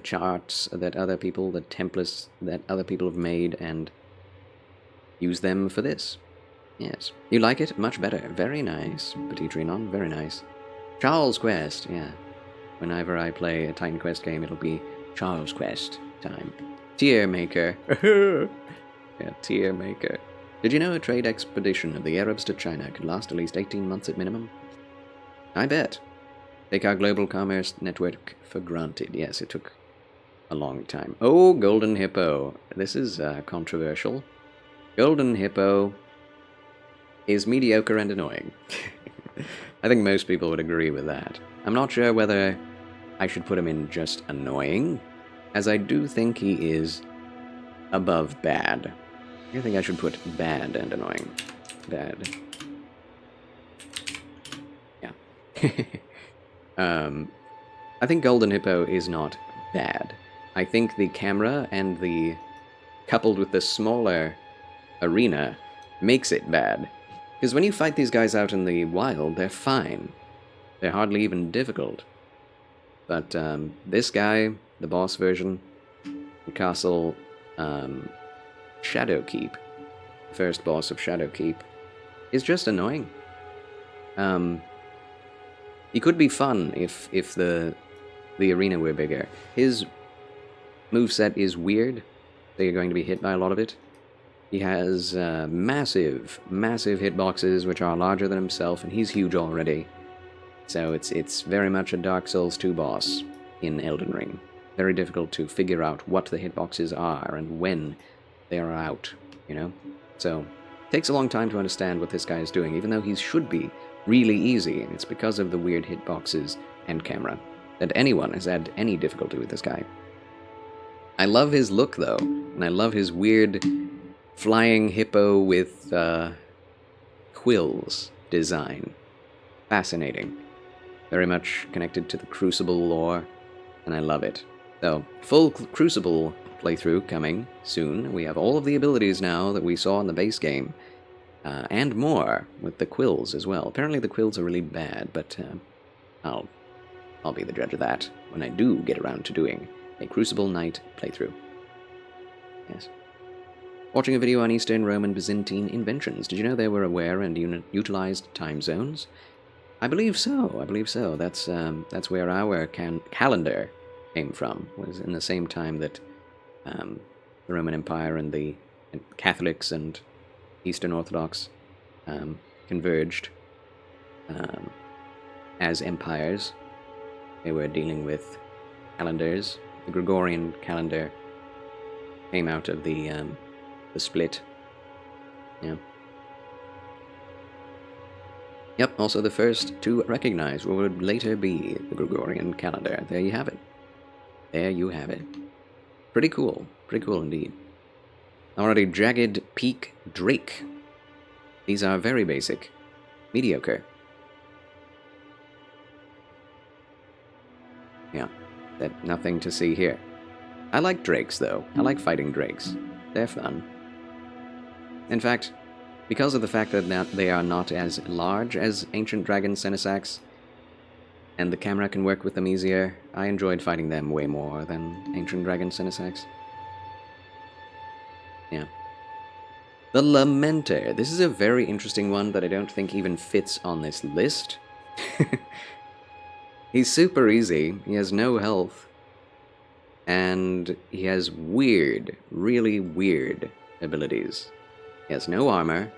charts that other people, the templates that other people have made, and use them for this. Yes. You like it? Much better. Very nice. Petit Trinon, very nice. Charles Quest, yeah. Whenever I play a Titan Quest game, it'll be Charles Quest time. Tier Maker. Yeah, Tier Maker. Did you know a trade expedition of the Arabs to China could last at least 18 months at minimum? I bet. Take our global commerce network for granted. Yes, it took a long time. Oh, Golden Hippo. This is controversial. Golden Hippo is mediocre and annoying. I think most people would agree with that. I'm not sure whether I should put him in just annoying, as I do think he is above bad. I think I should put bad and annoying. Bad. Yeah. I think Golden Hippo is not bad. I think the camera and coupled with the smaller arena makes it bad. Because when you fight these guys out in the wild, they're fine. They're hardly even difficult. But this guy, the boss version, the castle Shadowkeep, first boss of Shadowkeep, is just annoying. He could be fun if the arena were bigger. His moveset is weird, so you're going to be hit by a lot of it. He has massive hitboxes, which are larger than himself, and he's huge already. So it's very much a Dark Souls 2 boss in Elden Ring. Very difficult to figure out what the hitboxes are and when they are out, you know? So it takes a long time to understand what this guy is doing, even though he should be really easy, and it's because of the weird hitboxes and camera that anyone has had any difficulty with this guy. I love his look, though, and I love his weird flying hippo with quills design. Fascinating. Very much connected to the Crucible lore, and I love it. So, full Crucible playthrough coming soon. We have all of the abilities now that we saw in the base game, and more with the quills as well. Apparently the quills are really bad, but I'll be the judge of that when I do get around to doing a Crucible Knight playthrough. Yes. Watching a video on Eastern Roman Byzantine inventions. Did you know they were aware and utilized time zones? I believe so. That's where our calendar came from. Was in the same time that the Roman Empire and the Catholics and Eastern Orthodox converged as empires. They were dealing with calendars. The Gregorian calendar came out of the split. Yeah. Yep, also the first to recognize what would later be the Gregorian calendar. There you have it. There you have it. Pretty cool. Pretty cool indeed. Already, Jagged Peak Drake. These are very basic. Mediocre. Yeah, nothing to see here. I like drakes, though. I like fighting drakes. They're fun. In fact, because of the fact that they are not as large as Ancient Dragon Senesax, and the camera can work with them easier, I enjoyed fighting them way more than Ancient Dragon Senesax. Yeah. The Lamenter. This is a very interesting one that I don't think even fits on this list. He's super easy, he has no health, and he has weird, really weird abilities. He has no armor.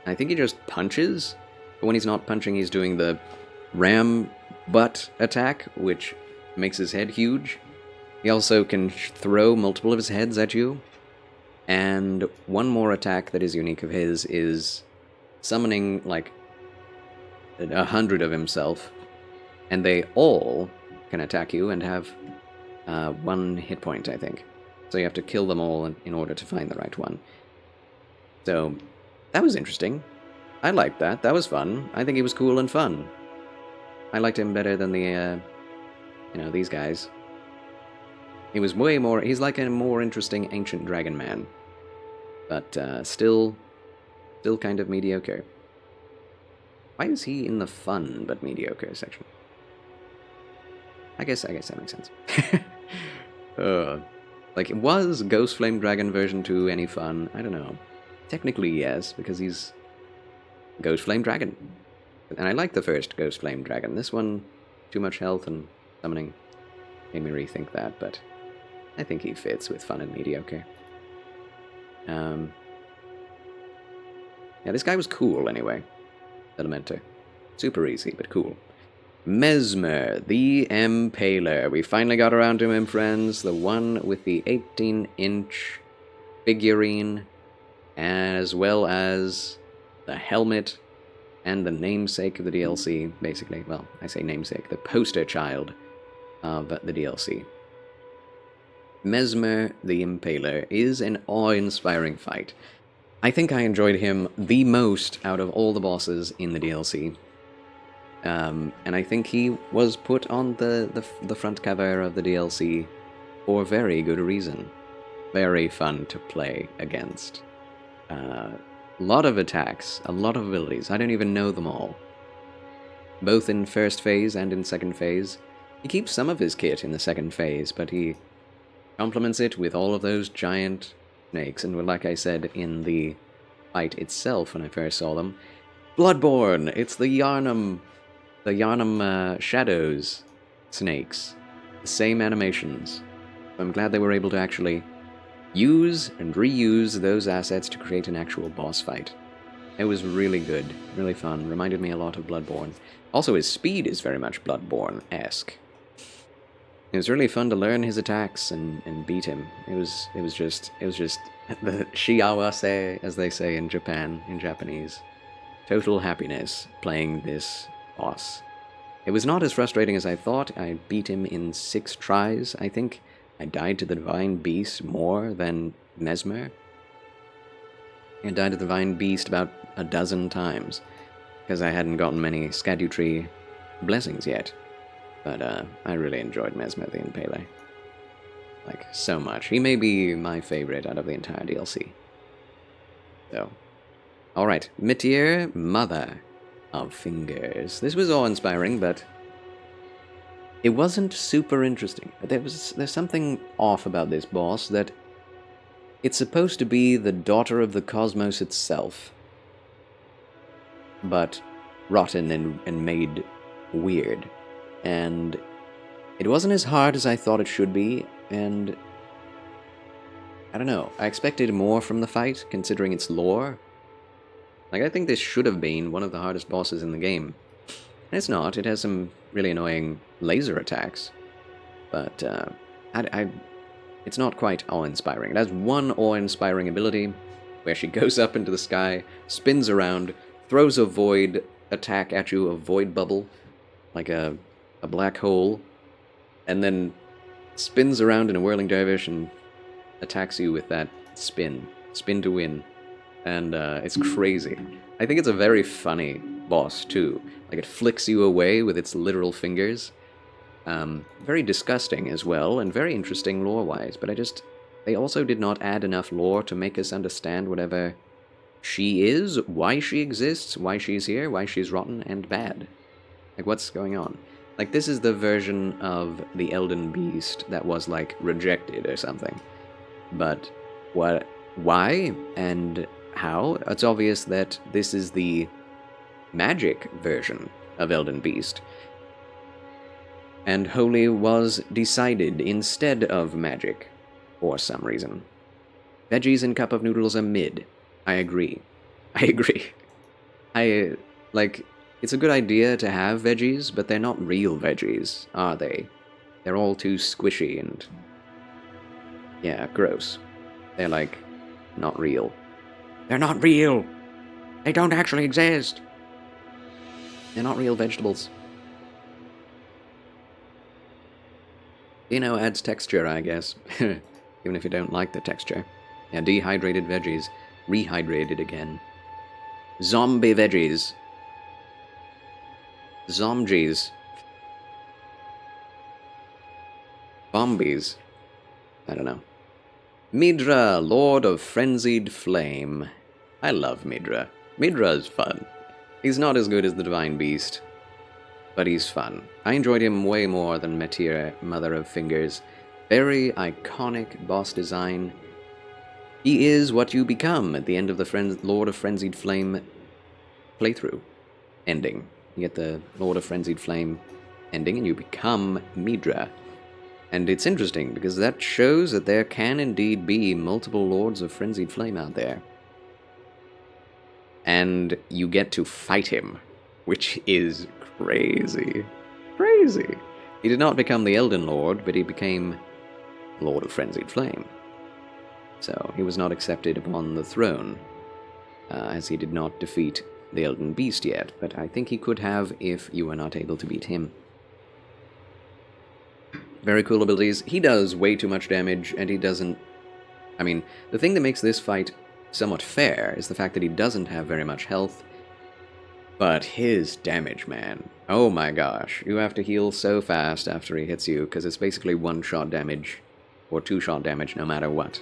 I think he just punches, but when he's not punching, he's doing the ram butt attack, which makes his head huge. He also can throw multiple of his heads at you. And one more attack that is unique of his is summoning, like, 100 of himself, and they all can attack you and have 1 hit point, I think. So you have to kill them all in order to find the right one. So that was interesting. I liked that. That was fun. I think he was cool and fun. I liked him better than the, these guys. He was way more... He's like a more interesting ancient dragon man. But still kind of mediocre. Why is he in the fun but mediocre section? I guess that makes sense. Like, was Ghost Flame Dragon version 2 any fun? I don't know. Technically, yes, because he's Ghost Flame Dragon. And I like the first Ghost Flame Dragon. This one, too much health and summoning made me rethink that, but I think he fits with fun and mediocre. Yeah, this guy was cool anyway. Elementor. Super easy, but cool. Mesmer, the Impaler. We finally got around to him, friends. The one with the 18-inch figurine, as well as the helmet and the namesake of the DLC, basically. Well, I say namesake, the poster child of the DLC. Mesmer, the Impaler, is an awe-inspiring fight. I think I enjoyed him the most out of all the bosses in the DLC. And I think he was put on the front cover of the DLC for very good reason. Very fun to play against. A lot of attacks, a lot of abilities. I don't even know them all. Both in first phase and in second phase. He keeps some of his kit in the second phase, but he complements it with all of those giant snakes. And like I said in the fight itself when I first saw them, Bloodborne! It's the Yharnam Shadows snakes. The same animations. I'm glad they were able to actually use and reuse those assets to create an actual boss fight. It was really good, really fun, reminded me a lot of Bloodborne. Also, his speed is very much Bloodborne-esque. It was really fun to learn his attacks and beat him. It was just the shiawase, as they say in Japan, in Japanese. Total happiness playing this boss. It was not as frustrating as I thought. I beat him in 6 tries, I think. I died to the Divine Beast more than Mesmer. I died to the Divine Beast about a dozen times, because I hadn't gotten many Scadutri blessings yet. But I really enjoyed Mesmer the Impaler. Like, so much. He may be my favorite out of the entire DLC. So, alright. Mitir, Mother of Fingers. This was awe-inspiring, but it wasn't super interesting. But there's something off about this boss, that it's supposed to be the daughter of the cosmos itself, but rotten and made weird. And it wasn't as hard as I thought it should be, and I don't know, I expected more from the fight, considering its lore. Like, I think this should have been one of the hardest bosses in the game. And it's not. It has some really annoying laser attacks. But, it's not quite awe-inspiring. It has one awe-inspiring ability, where she goes up into the sky, spins around, throws a void attack at you, a void bubble, like a black hole, and then spins around in a whirling dervish and attacks you with that spin to win. And it's crazy. I think it's a very funny boss, too. Like, it flicks you away with its literal fingers. Very disgusting as well, and very interesting lore-wise, but they also did not add enough lore to make us understand whatever she is, why she exists, why she's here, why she's rotten and bad. Like, what's going on? Like, this is the version of the Elden Beast that was, like, rejected or something. But why, and how? It's obvious that this is the magic version of Elden Beast. And holy was decided instead of magic, for some reason. Veggies and cup of noodles are mid. I agree. It's a good idea to have veggies, but they're not real veggies, are they? They're all too squishy and... yeah, gross. They're, like, not real. They're not real! They don't actually exist! They're not real vegetables. You know, adds texture, I guess. Even if you don't like the texture. Yeah, dehydrated veggies. Rehydrated again. Zombie veggies. Zomgies. Bombies. I don't know. Midra, Lord of Frenzied Flame. I love Midra. Midra's fun. He's not as good as the Divine Beast, but he's fun. I enjoyed him way more than Meteor, Mother of Fingers. Very iconic boss design. He is what you become at the end of the Lord of Frenzied Flame playthrough ending. You get the Lord of Frenzied Flame ending and you become Midra. And it's interesting because that shows that there can indeed be multiple Lords of Frenzied Flame out there. And you get to fight him, which is crazy. Crazy. He did not become the Elden Lord, but he became Lord of Frenzied Flame. So he was not accepted upon the throne, as he did not defeat the Elden Beast yet, but I think he could have if you were not able to beat him. Very cool abilities. He does way too much damage, and he doesn't... I mean, the thing that makes this fight somewhat fair is the fact that he doesn't have very much health, but his damage, man. Oh my gosh. You have to heal so fast after he hits you, because it's basically one-shot damage, or two-shot damage, no matter what.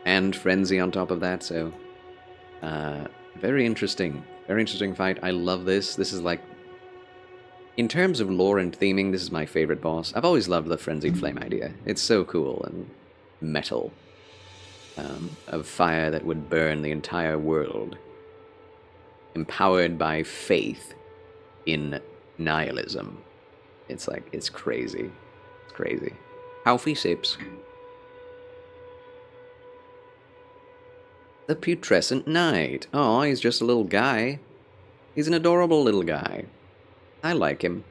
And Frenzy on top of that, so... very interesting. Very interesting fight. I love this. This is like... In terms of lore and theming, this is my favorite boss. I've always loved the Frenzied Flame idea. It's so cool and metal. Of fire that would burn the entire world. Empowered by faith in nihilism. It's like, it's crazy. It's crazy. Alfie sips. The Putrescent Knight. Oh, he's just a little guy. He's an adorable little guy. I like him.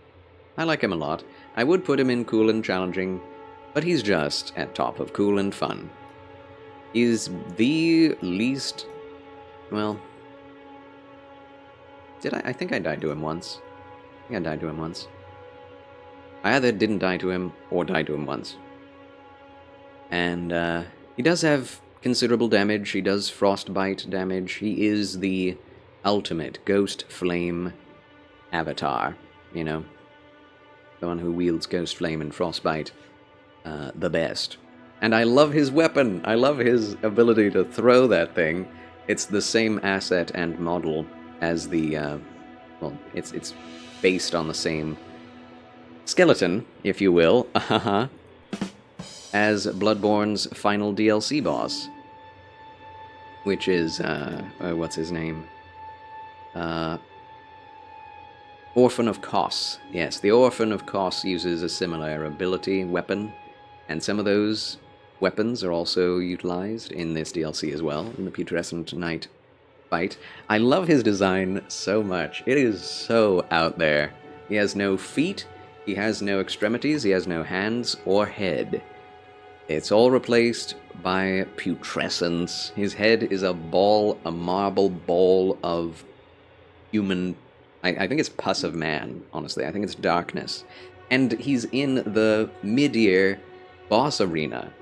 I like him a lot. I would put him in cool and challenging, but he's just at top of cool and fun. He's the least... Well... I think I died to him once. I think I died to him once. I either didn't die to him, or died to him once. And, he does have considerable damage. He does frostbite damage. He is the ultimate Ghost Flame avatar, you know? The one who wields Ghost Flame and Frostbite the best. And I love his weapon! I love his ability to throw that thing. It's the same asset and model as the, well, it's based on the same skeleton, if you will, as Bloodborne's final DLC boss. Which is, what's his name? Orphan of Kos. Yes, the Orphan of Kos uses a similar ability, weapon, and some of those weapons are also utilized in this DLC as well, in the Putrescent Knight fight. I love his design so much. It is so out there. He has no feet, he has no extremities, he has no hands or head. It's all replaced by putrescence. His head is a ball, a marble ball of human... I think it's pus of man, honestly. I think it's darkness. And he's in the mid-year boss arena.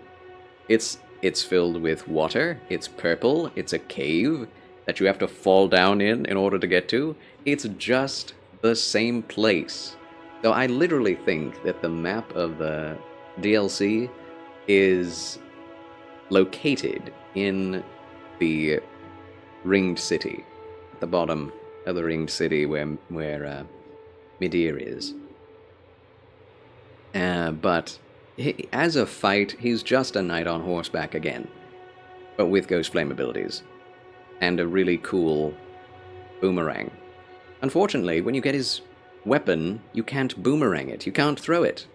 It's filled with water, it's purple, it's a cave that you have to fall down in order to get to. It's just the same place. So I literally think that the map of the DLC is located in the ringed city, at the bottom of the ringed city where Midir is. But as a fight, he's just a knight on horseback again, but with Ghost Flame abilities, and a really cool boomerang. Unfortunately, when you get his weapon, you can't boomerang it, you can't throw it.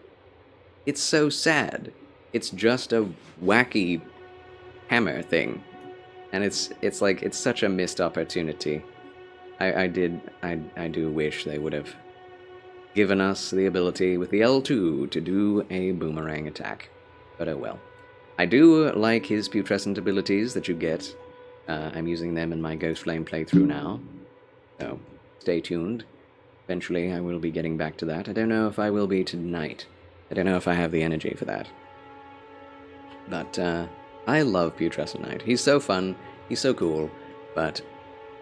It's so sad. It's just a wacky hammer thing, and it's like, it's such a missed opportunity. I do wish they would have given us the ability with the L2 to do a boomerang attack, but oh well. I do like his putrescent abilities that you get. I'm using them in my Ghost Flame playthrough now, so stay tuned. Eventually, I will be getting back to that. I don't know if I will be tonight. I don't know if I have the energy for that. But I love Putrescent Knight. He's so fun, he's so cool, but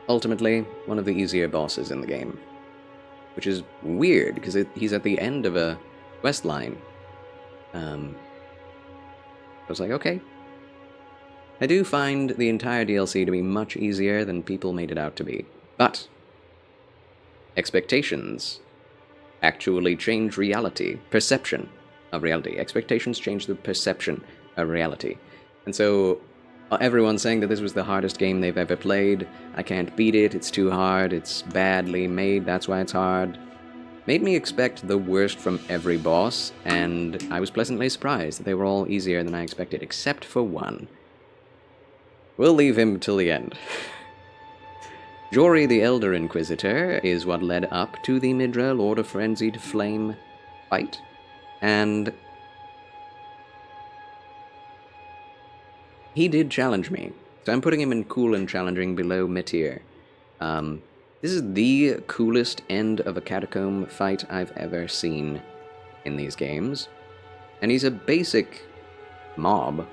ultimately, one of the easier bosses in the game. Which is weird, because he's at the end of a quest line. I was like, okay. I do find the entire DLC to be much easier than people made it out to be. But expectations actually change reality. Perception of reality. Expectations change the perception of reality. And so everyone's saying that this was the hardest game they've ever played. I can't beat it, it's too hard, it's badly made, that's why it's hard. Made me expect the worst from every boss, and I was pleasantly surprised that they were all easier than I expected, except for one. We'll leave him till the end. Jory the Elder Inquisitor is what led up to the Midra Lord of Frenzied Flame fight, and he did challenge me, so I'm putting him in cool and challenging below Metyr. This is the coolest end of a catacomb fight I've ever seen in these games, and he's a basic mob,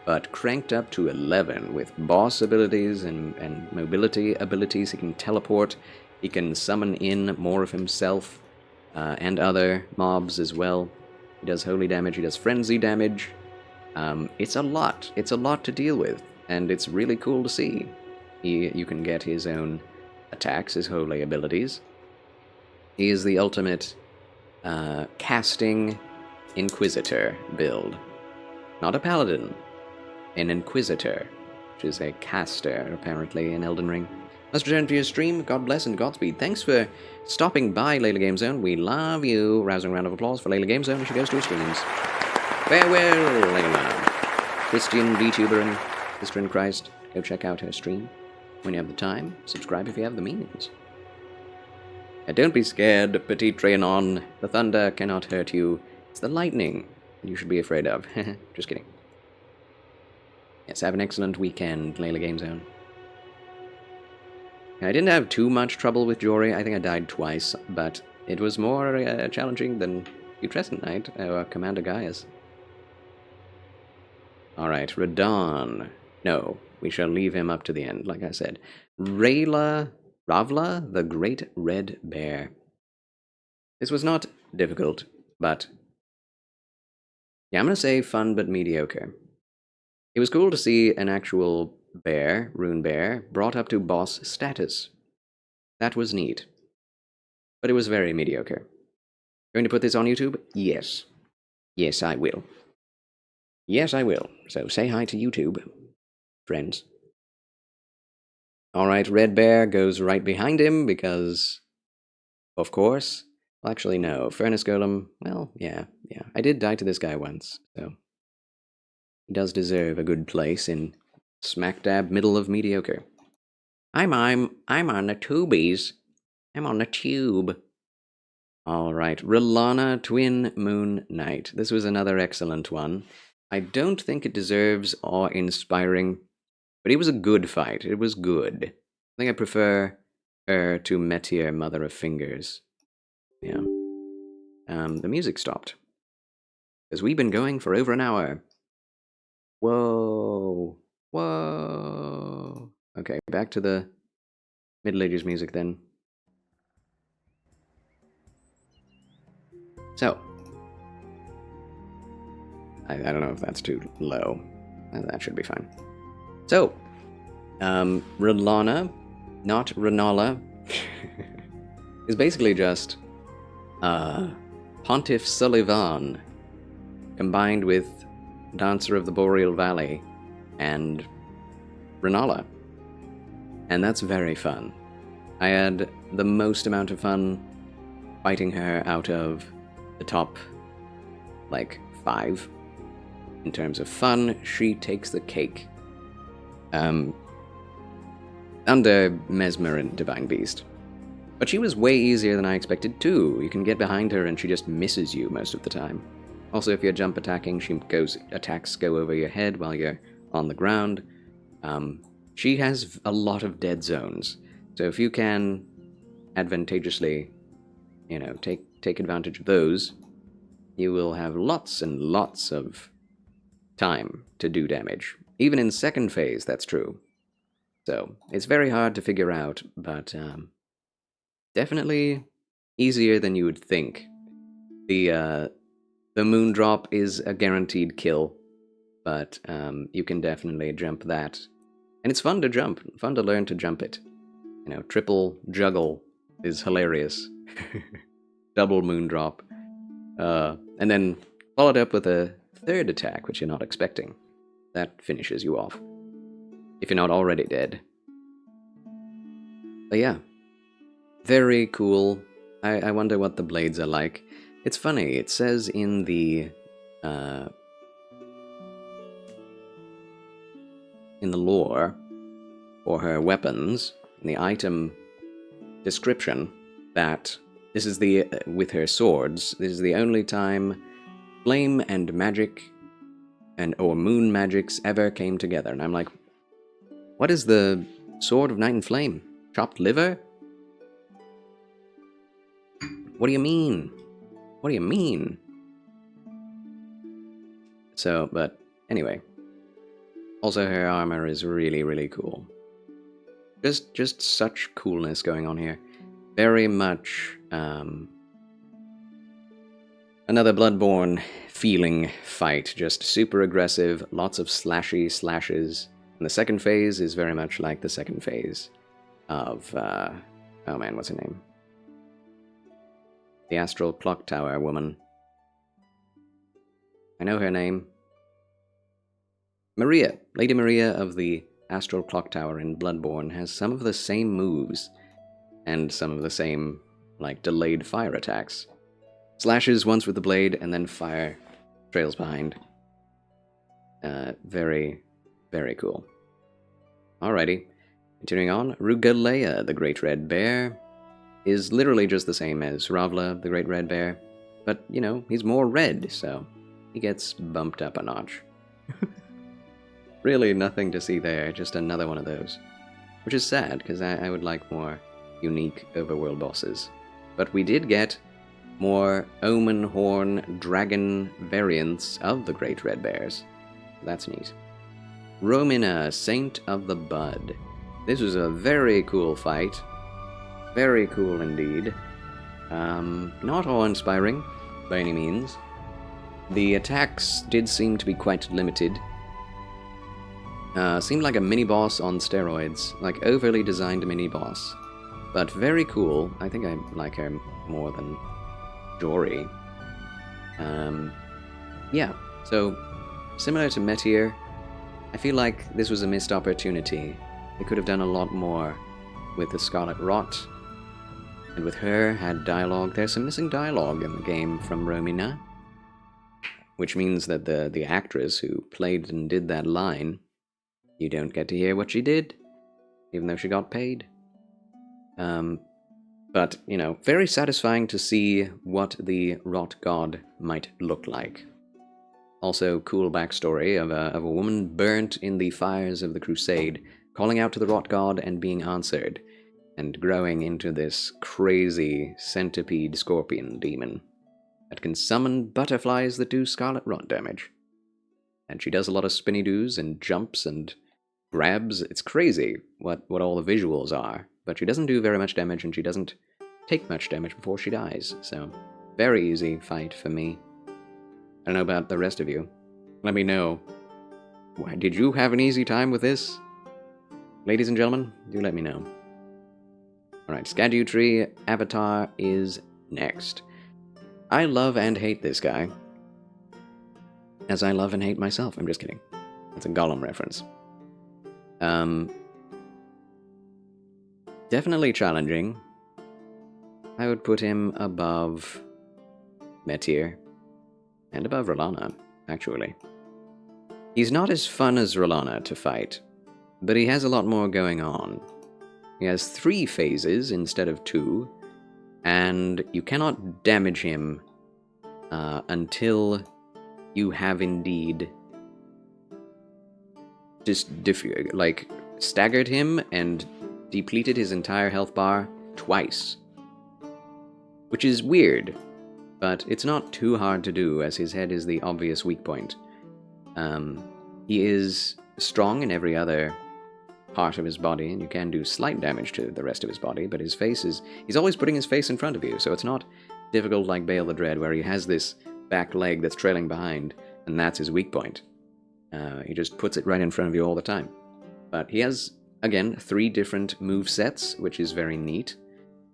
but cranked up to 11 with boss abilities and mobility abilities. He can teleport, he can summon in more of himself and other mobs as well. He does holy damage, he does frenzy damage. It's a lot to deal with, and it's really cool to see. You can get his own attacks, his holy abilities. He is the ultimate casting Inquisitor build. Not a paladin, an Inquisitor, which is a caster, apparently, in Elden Ring. Let's return to your stream. God bless and Godspeed. Thanks for stopping by, Layla Game Zone. We love you. Rousing round of applause for Layla Game Zone as she goes to her streams. Farewell, Layla. Christian VTuber and Sister in Christ. Go check out her stream when you have the time. Subscribe if you have the means. And don't be scared, Petit Trianon. The thunder cannot hurt you. It's the lightning you should be afraid of. Just kidding. Yes, have an excellent weekend, Layla Game Zone. I didn't have too much trouble with Jory. I think I died twice, but it was more challenging than Putrescent Knight or Commander Gaius. Alright, Radon. No, we shall leave him up to the end, like I said. Ravla, the Great Red Bear. This was not difficult, but yeah, I'm gonna say fun but mediocre. It was cool to see an actual bear, rune bear, brought up to boss status. That was neat. But it was very mediocre. Going to put this on YouTube? Yes. Yes, I will. Yes, I will. So say hi to YouTube, friends. Alright, Red Bear goes right behind him because, of course. Well, actually, no. Furnace Golem, well, yeah. I did die to this guy once, so he does deserve a good place in smack dab middle of mediocre. I'm on the tubies. I'm on the tube. Alright, Rillana Twin Moon Knight. This was another excellent one. I don't think it deserves awe-inspiring, but it was a good fight. It was good. I think I prefer her to Metyr, Mother of Fingers. Yeah. The music stopped. Because we've been going for over an hour. Whoa. Whoa. Okay, back to the Middle Ages music then. So. I don't know if that's too low. That should be fine. So. Rillana, not Renala, is basically just Pontiff Sullivan combined with Dancer of the Boreal Valley and Renala. And that's very fun. I had the most amount of fun fighting her out of the top, 5. In terms of fun, she takes the cake. Under Mesmer and Divine Beast. But she was way easier than I expected too. You can get behind her and she just misses you most of the time. Also, if you're jump attacking, attacks go over your head while you're on the ground. She has a lot of dead zones. So if you can advantageously, take advantage of those, you will have lots and lots of time to do damage. Even in second phase, that's true. So it's very hard to figure out, but definitely easier than you would think. The moon drop is a guaranteed kill, but you can definitely jump that. And it's fun to jump, fun to learn to jump it. Triple juggle is hilarious. Double moon drop. And then followed up with a third attack, which you're not expecting. That finishes you off. If you're not already dead. But yeah. Very cool. I wonder what the blades are like. It's funny, it says in the lore for her weapons, in the item description, that this is with her swords, this is the only time flame and magic or moon magics ever came together. And I'm like, what is the Sword of Night and Flame? Chopped liver? What do you mean? What do you mean? So, but anyway. Also, her armor is really, really cool. Just such coolness going on here. Very much another Bloodborne feeling fight. Just super aggressive, lots of slashes. And the second phase is very much like the second phase of, oh man, what's her name? The Astral Clock Tower woman. I know her name. Maria. Lady Maria of the Astral Clock Tower in Bloodborne has some of the same moves and some of the same, delayed fire attacks. Slashes once with the blade and then fire trails behind. Very, very cool. Alrighty. Continuing on, Rugalea, the Great Red Bear, is literally just the same as Ravla, the Great Red Bear, but, he's more red, so he gets bumped up a notch. Really nothing to see there, just another one of those. Which is sad, because I would like more unique overworld bosses. But we did get more Omen Horn Dragon variants of the Great Red Bears. That's neat. Romina, Saint of the Bud. This was a very cool fight. Very cool indeed. Not awe-inspiring, by any means. The attacks did seem to be quite limited. Seemed like a mini-boss on steroids, like overly designed mini-boss. But very cool. I think I like her more than Jory. Yeah, so similar to Meteor, I feel like this was a missed opportunity. They could have done a lot more with the Scarlet Rot, and with her had dialogue. There's some missing dialogue in the game from Romina, which means that the actress who played and did that line, you don't get to hear what she did, even though she got paid. But, very satisfying to see what the Rot God might look like. Also, cool backstory of a woman burnt in the fires of the Crusade, calling out to the Rot God and being answered, and growing into this crazy centipede scorpion demon that can summon butterflies that do Scarlet Rot damage. And she does a lot of spinny doos and jumps and grabs. It's crazy what all the visuals are, but she doesn't do very much damage and she doesn't take much damage before she dies, so very easy fight for me. I don't know about the rest of you. Let me know. Did you have an easy time with this? Ladies and gentlemen, do let me know. Alright, Skadu Tree Avatar is next. I love and hate this guy, as I love and hate myself. I'm just kidding. That's a Gollum reference. Definitely challenging. I would put him above Meteor, and above R'hllana, actually. He's not as fun as R'hllana to fight, but he has a lot more going on. He has 3 phases instead of 2, and you cannot damage him until you have indeed just staggered him and depleted his entire health bar twice which is weird, but it's not too hard to do as his head is the obvious weak point. He is strong in every other part of his body, and you can do slight damage to the rest of his body, but his face is... he's always putting his face in front of you, so it's not difficult like Bale the Dread, where he has this back leg that's trailing behind, and that's his weak point. He just puts it right in front of you all the time. But he has, again, 3 different move sets, which is very neat.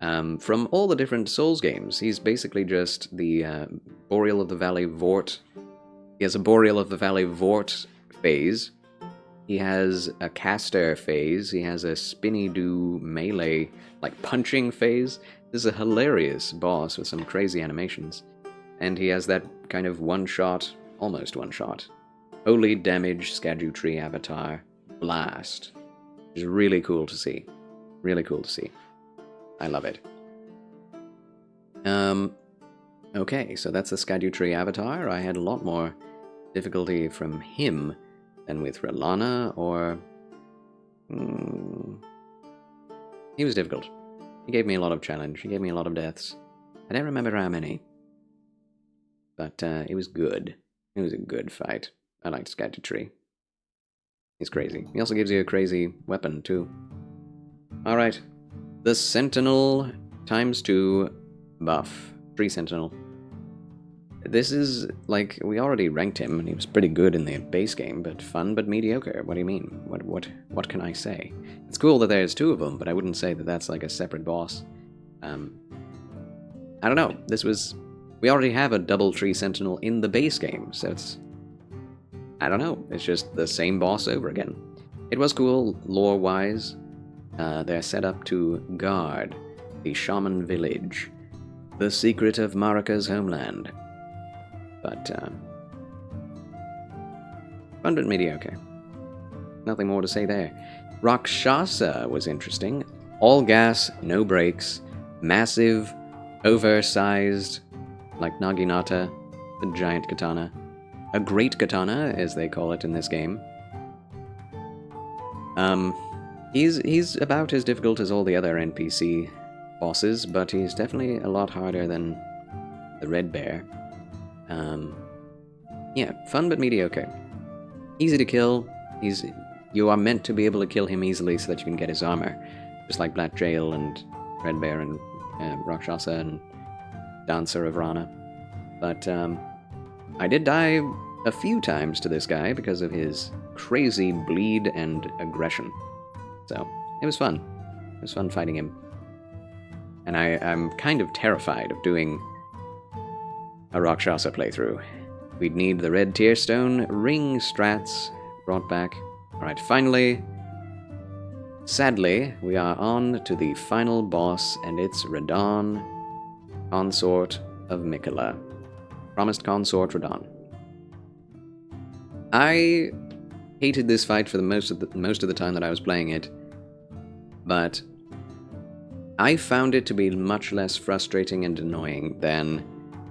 From all the different Souls games, he's basically just the Boreal of the Valley Vort. He has a Boreal of the Valley Vort phase. He has a caster phase. He has a spinny-do melee, like punching phase. This is a hilarious boss with some crazy animations. And he has that kind of one-shot, almost one-shot, holy damage Skadutri avatar blast. Which is really cool to see. Really cool to see. I love it. Okay, so that's the Skadutri avatar. I had a lot more difficulty from him than with Relana, or... He was difficult. He gave me a lot of challenge. He gave me a lot of deaths. I don't remember how many. But it was good. It was a good fight. I liked Skadutri. He's crazy. He also gives you a crazy weapon, too. Alright. The Sentinel ×2 buff. Tree Sentinel. This is, like, we already ranked him, and he was pretty good in the base game, but fun but mediocre. What do you mean? What can I say? It's cool that there's 2 of them, but I wouldn't say that that's like a separate boss. I don't know. This was... We already have a double Tree Sentinel in the base game, so it's... I don't know. It's just the same boss over again. It was cool, lore-wise. They're set up to guard the Shaman Village, the secret of Marika's homeland. But, fun but mediocre. Nothing more to say there. Rakshasa was interesting. All gas, no brakes, massive, oversized, like Naginata, the giant katana. A great katana, as they call it in this game. He's about as difficult as all the other NPC bosses, but he's definitely a lot harder than the Red Bear. Yeah, fun but mediocre. Easy to kill. You are meant to be able to kill him easily so that you can get his armor. Just like Black Jail and Red Bear and Rakshasa and Dancer of Rana. But I did die a few times to this guy because of his crazy bleed and aggression. So, it was fun. It was fun fighting him. And I'm kind of terrified of doing a Rakshasa playthrough. We'd need the red tier stone, ring strats brought back. Alright, finally, sadly, we are on to the final boss, and it's Radahn, consort of Miquella. Promised consort Radahn. I hated this fight for the most of the time that I was playing it, but I found it to be much less frustrating and annoying than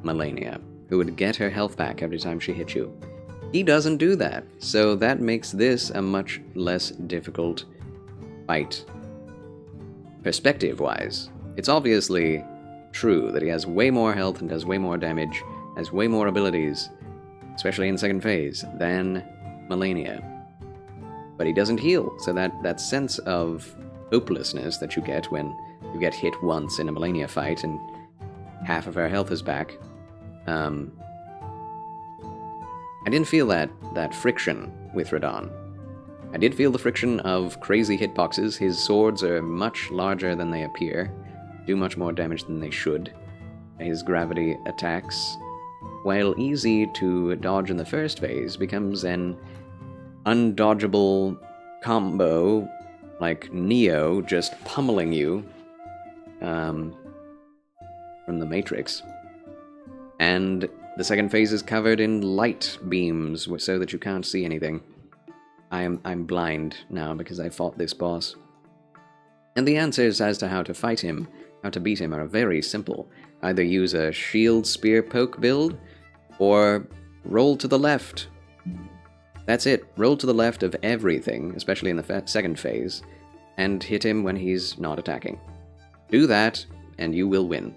Malenia, who would get her health back every time she hit you. He doesn't do that, so that makes this a much less difficult fight. Perspective-wise, it's obviously true that he has way more health and does way more damage, has way more abilities, especially in second phase, than Malenia. But he doesn't heal, so that sense of hopelessness that you get when you get hit once in a Malenia fight and half of her health is back, I didn't feel that friction with Radahn. I did feel the friction of crazy hitboxes. His swords are much larger than they appear, do much more damage than they should. His gravity attacks, while easy to dodge in the first phase, becomes an undodgeable combo, like Neo just pummeling you from the Matrix. And the second phase is covered in light beams so that you can't see anything. I'm blind now because I fought this boss. And the answers as to how to fight him, how to beat him, are very simple. Either use a shield spear poke build, or roll to the left. That's it. Roll to the left of everything, especially in the second phase, and hit him when he's not attacking. Do that, and you will win.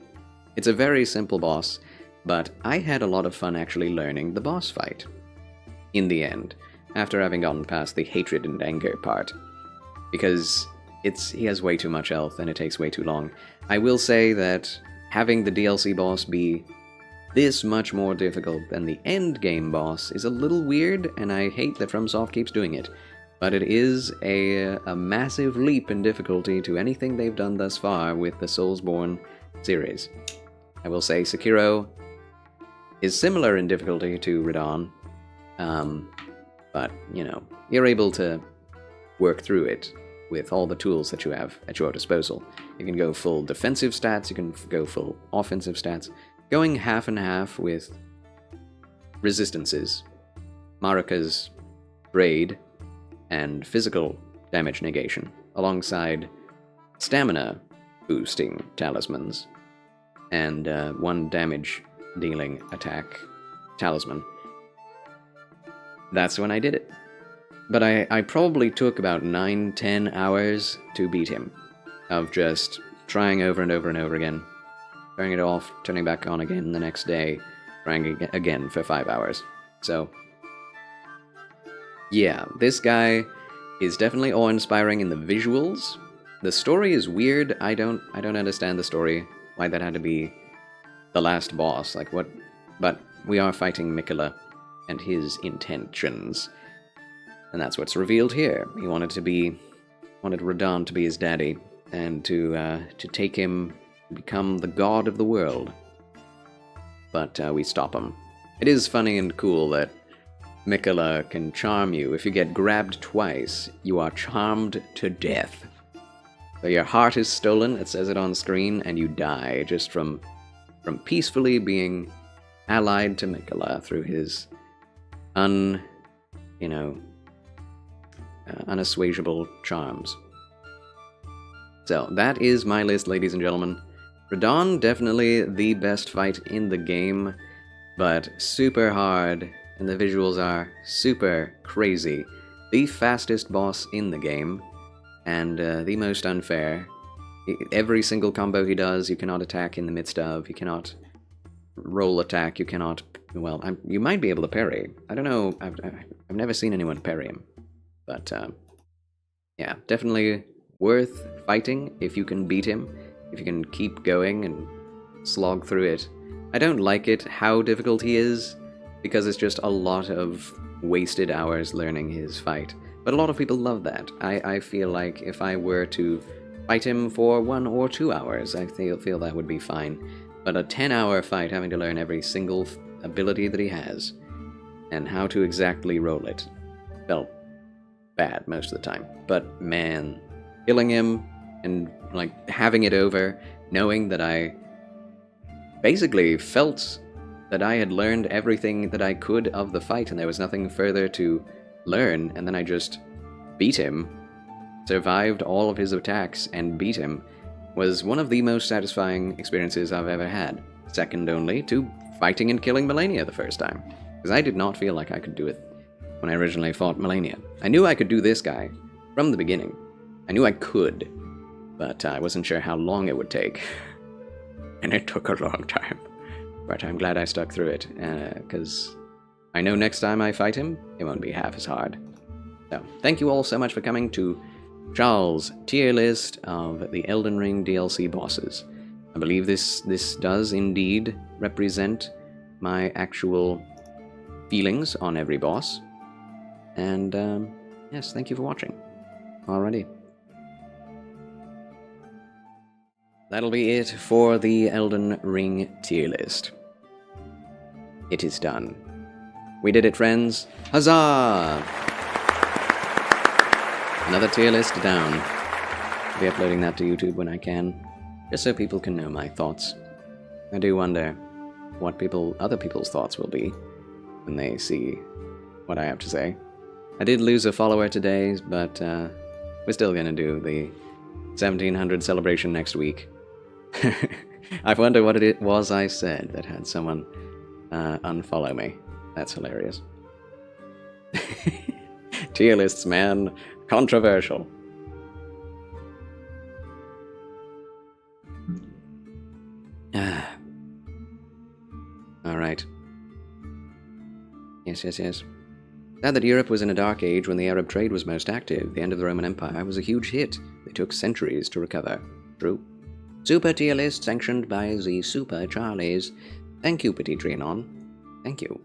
It's a very simple boss, but I had a lot of fun actually learning the boss fight. In the end, after having gotten past the hatred and anger part, because he has way too much health and it takes way too long. I will say that having the DLC boss be this much more difficult than the end game boss is a little weird, and I hate that FromSoft keeps doing it. But it is a massive leap in difficulty to anything they've done thus far with the Soulsborne series. I will say Sekiro is similar in difficulty to Radon, but, you know, you're able to work through it with all the tools that you have at your disposal. You can go full defensive stats, you can go full offensive stats. Going half and half with resistances, Marika's Braid, and physical damage negation, alongside stamina boosting talismans, and 1 damage dealing attack talisman. That's when I did it. But I probably took about 9-10 hours to beat him, of just trying over and over and over again, turning it off, turning back on again the next day, trying again for 5 hours. So, yeah, this guy is definitely awe-inspiring in the visuals. The story is weird. I don't understand the story, why that had to be the last boss, like what, but we are fighting Mikola and his intentions. And that's what's revealed here. He wanted Radon to be his daddy, and to take him, become the god of the world. But we stop him. It is funny and cool that Mikola can charm you. If you get grabbed twice, you are charmed to death. So your heart is stolen, it says it on screen, and you die just from peacefully being allied to Mikola through his unassuageable charms. So that is my list, ladies and gentlemen. Radon, definitely the best fight in the game, but super hard, and the visuals are super crazy. The fastest boss in the game, and the most unfair. Every single combo he does, you cannot attack in the midst of, you cannot roll attack, you cannot, well, you might be able to parry. I don't know, I've never seen anyone parry him. But, yeah, definitely worth fighting if you can beat him, if you can keep going and slog through it. I don't like it how difficult he is, because it's just a lot of wasted hours learning his fight. But a lot of people love that. I feel like if I were to fight him for 1 or 2 hours, I feel that would be fine. But a 10-hour fight having to learn every single ability that he has, and how to exactly roll it, felt bad most of the time. But man, killing him and like having it over, knowing that I basically felt that I had learned everything that I could of the fight and there was nothing further to learn, and then I just beat him, survived all of his attacks and beat him, was one of the most satisfying experiences I've ever had. Second only to fighting and killing Melania the first time, because I did not feel like I could do it when I originally fought Melania. I knew I could do this guy from the beginning. I knew I could, but I wasn't sure how long it would take. And it took a long time. But I'm glad I stuck through it, because I know next time I fight him, it won't be half as hard. So, thank you all so much for coming to Charles' tier list of the Elden Ring DLC bosses. I believe this does indeed represent my actual feelings on every boss. And, yes, thank you for watching. Alrighty. That'll be it for the Elden Ring tier list. It is done. We did it, friends. Huzzah! Another tier list down. I'll be uploading that to YouTube when I can, just so people can know my thoughts. I do wonder what other people's thoughts will be when they see what I have to say. I did lose a follower today, but we're still gonna do the 1700 celebration next week. I wonder what it was I said that had someone unfollow me. That's hilarious. Tier lists, man. Controversial. Alright. Yes, yes, yes. Sad that Europe was in a dark age when the Arab trade was most active. The end of the Roman Empire was a huge hit. They took centuries to recover. True. Super tier list sanctioned by the Super Charlies. Thank you, Petit Trianon. Thank you.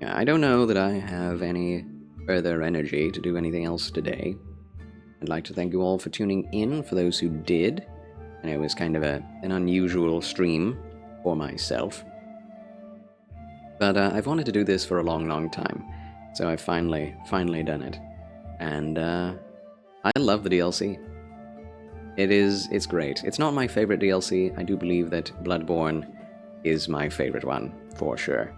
Yeah, I don't know that I have any further energy to do anything else today. I'd like to thank you all for tuning in, for those who did. And it was kind of an unusual stream for myself. But I've wanted to do this for a long, long time. So I've finally done it. And I love the DLC. It's great. It's not my favorite DLC. I do believe that Bloodborne is my favorite one, for sure.